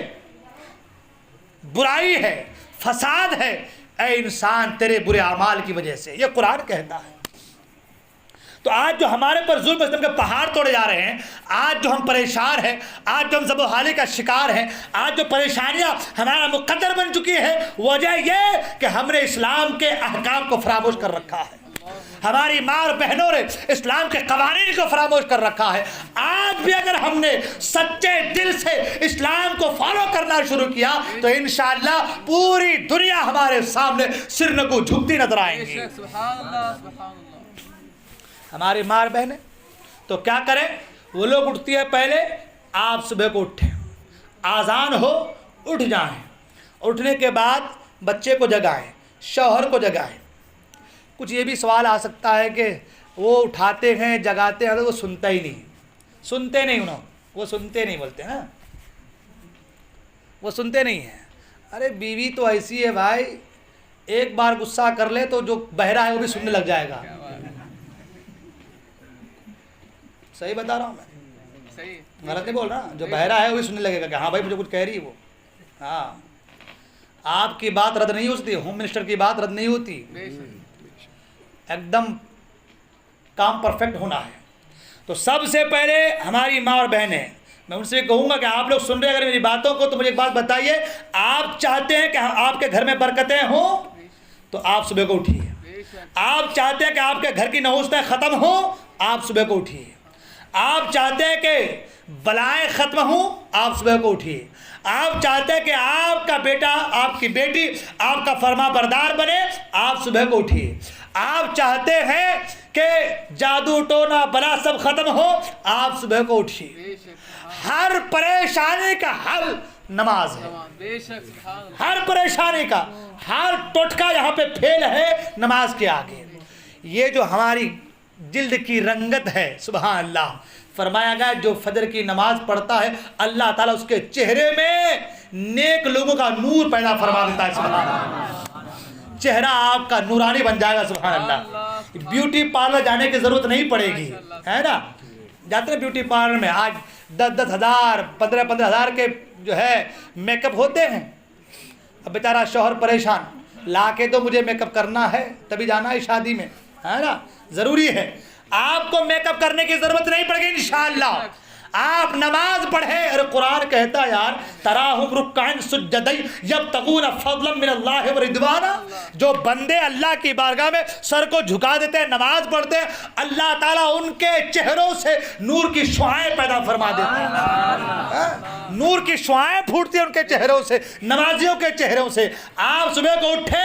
برائی ہے، فساد ہے، اے انسان تیرے برے اعمال کی وجہ سے، یہ قرآن کہتا ہے۔ تو آج جو ہمارے پر ظلم ستم کے پہاڑ توڑے جا رہے ہیں، آج جو ہم پریشان ہیں، آج جو ہم زب و حالی کا شکار ہیں، آج جو پریشانیاں ہمارا مقدر بن چکی ہیں، وجہ یہ کہ ہم نے اسلام کے احکام کو فراموش کر رکھا ہے، ہماری ماں اور بہنوں نے اسلام کے قوانین کو فراموش کر رکھا ہے۔ آج بھی اگر ہم نے سچے دل سے اسلام کو فالو کرنا شروع کیا تو انشاءاللہ پوری دنیا ہمارے سامنے سرنگو جھکتی نظر آئیں گی۔ ہماری ماں اور بہنیں تو کیا کریں، وہ لوگ اٹھتی ہے پہلے، آپ صبح کو اٹھیں، آذان ہو اٹھ جائیں، اٹھنے کے بعد بچے کو جگائیں، شوہر کو جگائیں۔ کچھ یہ بھی سوال آ سکتا ہے کہ وہ اٹھاتے ہیں جگاتے ہیں تو وہ سنتا ہی نہیں، سنتے نہیں، وہ سنتے نہیں بولتے ہیں، وہ سنتے نہیں ہیں۔ ارے بیوی تو ایسی ہے بھائی، ایک بار غصہ کر لے تو جو بہرا ہے وہ بھی سننے لگ جائے گا۔ صحیح بتا رہا ہوں میں، غلط نہیں بول رہا، جو بہرا ہے وہ بھی سننے لگے گا کہ ہاں بھائی مجھے کچھ کہہ رہی ہے وہ۔ ہاں آپ کی بات رد نہیں ہوتی، ہوم منسٹر کی بات رد نہیں ہوتی، ایک دم کام پرفیکٹ ہونا ہے۔ تو سب سے پہلے ہماری ماں اور بہنیں، میں ان سے کہوں گا کہ آپ لوگ سن رہے اگر میری باتوں کو تو مجھے ایک بات بتائیے، آپ چاہتے ہیں کہ آپ کے گھر میں برکتیں ہوں تو آپ صبح کو اٹھیے، آپ چاہتے ہیں کہ آپ کے گھر کی نحوستیں ختم ہوں، آپ صبح کو اٹھیے، آپ چاہتے ہیں کہ بلائیں ختم ہوں، آپ صبح کو اٹھیے، آپ چاہتے ہیں کہ آپ کا بیٹا آپ کی بیٹی آپ کا فرما بردار بنے، آپ صبح کو اٹھیے، آپ چاہتے ہیں کہ جادو ٹونا بلا سب ختم ہو، آپ صبح کو اٹھیے۔ ہر پریشانی کا حل نماز ہے، ہر پریشانی کا ہر ٹوٹکا یہاں پہ پھیل ہے نماز کے آگے۔ یہ جو ہماری جلد کی رنگت ہے، سبحان اللہ، فرمایا گیا جو فجر کی نماز پڑھتا ہے اللہ تعالیٰ اس کے چہرے میں نیک لوگوں کا نور پیدا فرما دیتا ہے، سبحان اللہ، چہرہ آپ کا نورانی بن جائے گا، سبحان اللہ۔ بیوٹی پارلر جانے کی ضرورت نہیں پڑے گی، ہے نا؟ جاتے ہیں بیوٹی پارلر میں، آج 10-10 ہزار 15-15 ہزار کے جو ہے میک اپ ہوتے ہیں۔ اب بیچارہ شوہر پریشان، لا کے تو مجھے میک اپ کرنا ہے تبھی جانا ہے شادی میں، ہے نا؟ ضروری ہے، آپ کو میک اپ کرنے کی ضرورت نہیں پڑے گی انشاءاللہ۔ آپ نماز پڑھیں، اور قرآن کہتا ہے یار تراہم رکعن سجدی یبتغون فضلا من اللہ ورضوانا، جو بندے اللہ کی بارگاہ میں سر کو جھکا دیتے ہیں نماز پڑھتے ہیں، اللہ تعالیٰ ان کے چہروں سے نور کی شعائیں پیدا فرما دیتے ہیں، نور کی شعائیں پھوٹتی ہیں ان کے چہروں سے، نمازیوں کے چہروں سے۔ آپ صبح کو اٹھے،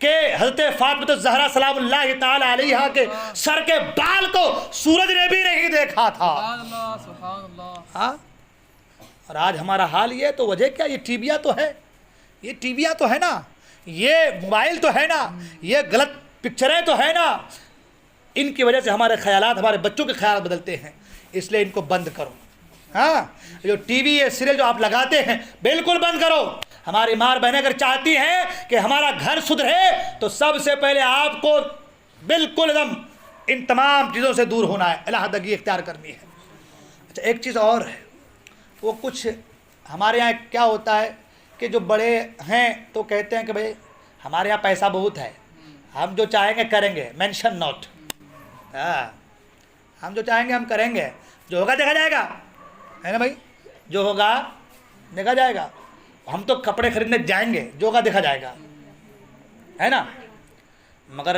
کہ حضرت فاطمہ الزہرا سلام اللہ تعالی علیہا کے سر کے بال کو سورج نے بھی نہیں دیکھا تھا. سبحان اللہ. ہاں، اور آج ہمارا حال یہ ہے. تو وجہ کیا؟ یہ ٹی ویاں تو ہے، یہ ٹی ویاں تو ہے نا، یہ موبائل تو ہے نا، یہ غلط پکچریں تو ہے نا. ان کی وجہ سے ہمارے خیالات، ہمارے بچوں کے خیالات بدلتے ہیں. اس لیے ان کو بند کرو. ہاں، جو ٹی وی یہ سیریل جو آپ لگاتے ہیں بالکل بند کرو. ہماری ماں بہنیں اگر چاہتی ہیں کہ ہمارا گھر سدھرے تو سب سے پہلے آپ کو بالکل ایک دم ان تمام چیزوں سے دور ہونا ہے، علیحدگی اختیار کرنی ہے. اچھا، ایک چیز اور ہے، وہ کچھ ہمارے یہاں کیا ہوتا ہے کہ جو بڑے ہیں تو کہتے ہیں کہ بھئی ہمارے یہاں پیسہ بہت ہے، ہم جو چاہیں گے کریں گے، مینشن نوٹ. ہاں، ہم جو چاہیں گے ہم کریں گے، جو ہوگا دیکھا جائے گا، ہے نا بھائی؟ جو ہوگا دیکھا جائے گا. ہم تو کپڑے خریدنے جائیں گے، جو ہوگا دیکھا جائے گا، ہے نا. مگر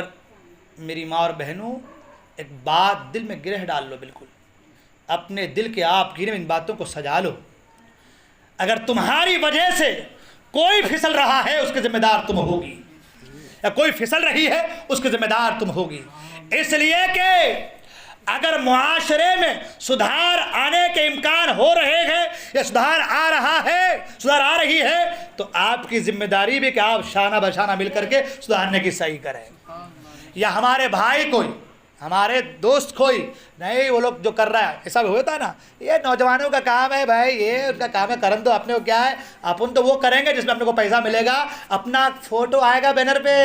میری ماں اور بہنوں، ایک بات دل میں گرہ ڈال لو، بالکل اپنے دل کے آپ گیرے میں ان باتوں کو سجا لو. اگر تمہاری وجہ سے کوئی پھسل رہا ہے اس کے ذمہ دار تم ہوگی، یا کوئی پھسل رہی ہے اس کے ذمہ دار تم ہوگی. اس لیے کہ اگر معاشرے میں سدھار آنے کے امکان ہو رہے ہیں یا سدھار آ رہا ہے، سدھار آ رہی ہے، تو آپ کی ذمہ داری بھی کہ آپ شانہ بشانہ مل کر کے سدھارنے کی صحیح کریں. یا ہمارے بھائی کوئی، ہمارے دوست کوئی نہیں، وہ لوگ جو کر رہا ہے ایسا بھی ہوتا ہے نا، یہ نوجوانوں کا کام ہے بھائی، یہ ان کا کام ہے، کرن دو. اپنے کو کیا ہے، اپن تو وہ کریں گے جس میں اپنے کو پیسہ ملے گا. اپنا فوٹو آئے گا بینر پہ،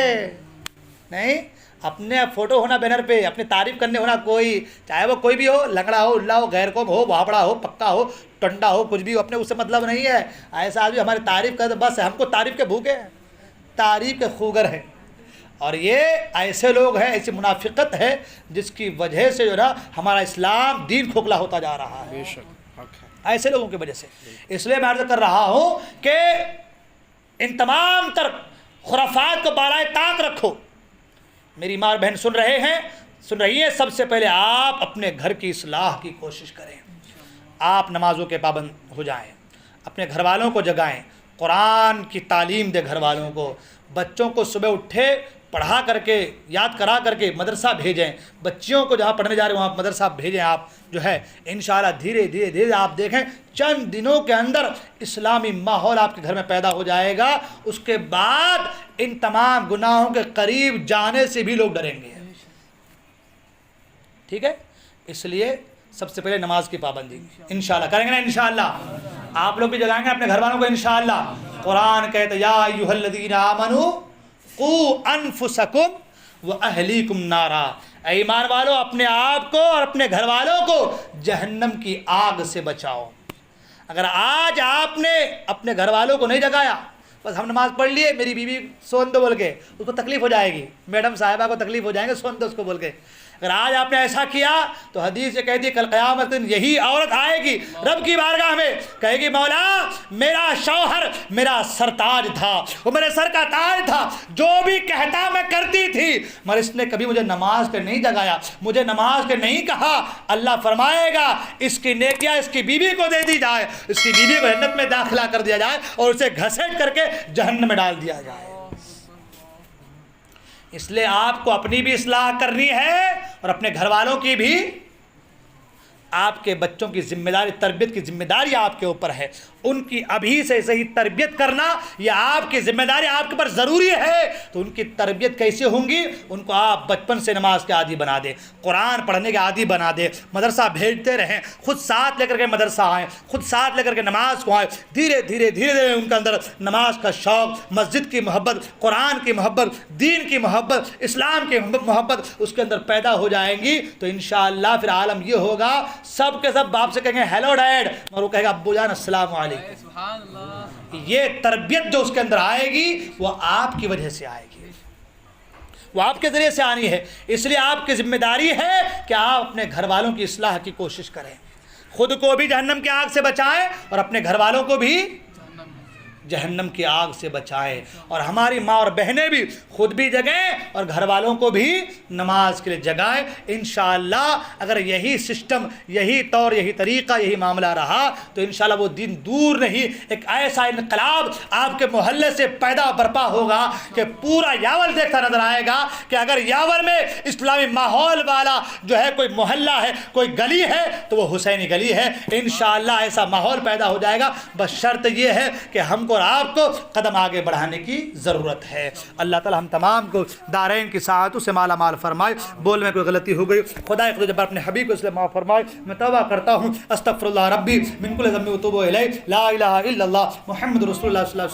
نہیں، اپنے فوٹو ہونا بینر پہ، اپنی تعریف کرنے ہونا کوئی، چاہے وہ کوئی بھی ہو، لنگڑا ہو، اللہ ہو، غیر قوم ہو، بھاپڑا ہو، پکا ہو، ٹنڈا ہو، کچھ بھی ہو، اپنے اس سے مطلب نہیں ہے. ایسا آدمی ہماری تعریف کرے تو بس ہم کو تعریف کے بھوکے ہیں، تعریف کے خوگر ہیں. اور یہ ایسے لوگ ہیں، ایسی منافقت ہے جس کی وجہ سے جو نا ہمارا اسلام دین کھوکھلا ہوتا جا رہا ہے. ایسے لوگوں کی وجہ سے. اس لیے میں عرض کر رہا ہوں کہ ان تمام تر خرافات کو بالائے طاق رکھو. میری ماں اور بہن سن رہے ہیں، سن رہی ہیں، سب سے پہلے آپ اپنے گھر کی اصلاح کی کوشش کریں. آپ نمازوں کے پابند ہو جائیں، اپنے گھر والوں کو جگائیں، قرآن کی تعلیم دے گھر والوں کو. بچوں کو صبح اٹھے پڑھا کر کے، یاد کرا کر کے مدرسہ بھیجیں. بچیوں کو جہاں پڑھنے جا رہے ہیں وہاں مدرسہ بھیجیں. آپ جو ہے انشاءاللہ دھیرے دھیرے دھیرے آپ دیکھیں چند دنوں کے اندر اسلامی ماحول آپ کے گھر میں پیدا ہو جائے گا. اس کے بعد ان تمام گناہوں کے قریب جانے سے بھی لوگ ڈریں گے. ٹھیک ہے؟ اس لیے سب سے پہلے نماز کی پابندی انشاءاللہ کریں گے نا. انشاءاللہ آپ لوگ بھی جگائیں گے اپنے گھر والوں کو انشاءاللہ. قرآن کہتے یا ایھا الذین آمنوا قوا انفسکم واہلیکم نارا. اے ایمان والو، اپنے آپ کو اور اپنے گھر والوں کو جہنم کی آگ سے بچاؤ. اگر آج آپ نے اپنے گھر والوں کو نہیں جگایا، بس ہم نماز پڑھ لیے، میری بیوی سون دو بول کے، اس کو تکلیف ہو جائے گی، میڈم صاحبہ کو تکلیف ہو جائیں گے، سون دو اس کو بول کے. اگر آج آپ نے ایسا کیا تو حدیث یہ کہتی ہے کل قیامت دن یہی عورت آئے گی رب کی بارگاہ میں، کہے گی مولا میرا شوہر میرا سرتاج تھا، وہ میرے سر کا تاج تھا، جو بھی کہتا میں کرتی تھی، مگر اس نے کبھی مجھے نماز کے نہیں جگایا، مجھے نماز کے نہیں کہا. اللہ فرمائے گا اس کی نیکیاں اس کی بیوی کو دے دی جائے، اس کی بیوی کو جنت میں داخلہ کر دیا جائے اور اسے گھسیٹ کر کے جہنم میں ڈال دیا جائے. اس لیے آپ کو اپنی بھی اصلاح کرنی ہے اور اپنے گھر والوں کی بھی. آپ کے بچوں کی ذمہ داری، تربیت کی ذمہ داری آپ کے اوپر ہے. ان کی ابھی سے صحیح تربیت کرنا یہ آپ کی ذمہ داری آپ کے اوپر ضروری ہے. تو ان کی تربیت کیسے ہوں گی؟ ان کو آپ بچپن سے نماز کے عادی بنا دیں، قرآن پڑھنے کے عادی بنا دیں، مدرسہ بھیجتے رہیں، خود ساتھ لے کر کے مدرسہ آئیں، خود ساتھ لے کر کے نماز کو آئیں. دھیرے دھیرے دھیرے دھیرے ان کے اندر نماز کا شوق، مسجد کی محبت، قرآن کی محبت، دین کی محبت، اسلام کی محبت اس کے اندر پیدا ہو جائیں گی. تو انشاءاللہ پھر عالم یہ ہوگا سب کے سب باپ سے کہیں گے ہیلو ڈیڈ، اور وہ کہے گا ابو جان السلام علیکم. سبحان اللہ. یہ تربیت جو اس کے اندر آئے گی وہ آپ کی وجہ سے آئے گی، وہ آپ کے ذریعے سے آنی ہے. اس لیے آپ کی ذمہ داری ہے کہ آپ اپنے گھر والوں کی اصلاح کی کوشش کریں، خود کو بھی جہنم کی آگ سے بچائیں اور اپنے گھر والوں کو بھی جہنم کی آگ سے بچائے، اور ہماری ماں اور بہنیں بھی خود بھی جگیں اور گھر والوں کو بھی نماز کے لیے جگائیں۔ انشاءاللہ اگر یہی سسٹم، یہی طور، یہی طریقہ، یہی معاملہ رہا تو انشاءاللہ وہ دن دور نہیں، ایک ایسا انقلاب آپ کے محلے سے پیدا برپا ہوگا کہ پورا یاور دیکھتا نظر آئے گا کہ اگر یاور میں اسلامی ماحول والا جو ہے کوئی محلہ ہے، کوئی گلی ہے تو وہ حسینی گلی ہے۔ انشاءاللہ ایسا ماحول پیدا ہو جائے گا، بس شرط یہ ہے کہ ہم کو اور آپ کو قدم آگے بڑھانے کی ضرورت ہے۔ اللہ تعالی ہم تمام کو دارین کی سعادتوں سے مالا مال فرمائے۔ بول میں کوئی غلطی ہو گئی خدا خود جب اپنے حبیب کو اس لیے معاف فرمائے۔ میں توبہ کرتا ہوں، استغفر اللہ ربی من کل ذنب و اتوب الیہ، لا الہ الا اللہ محمد رسول اللہ صلی اللہ علیہ وسلم۔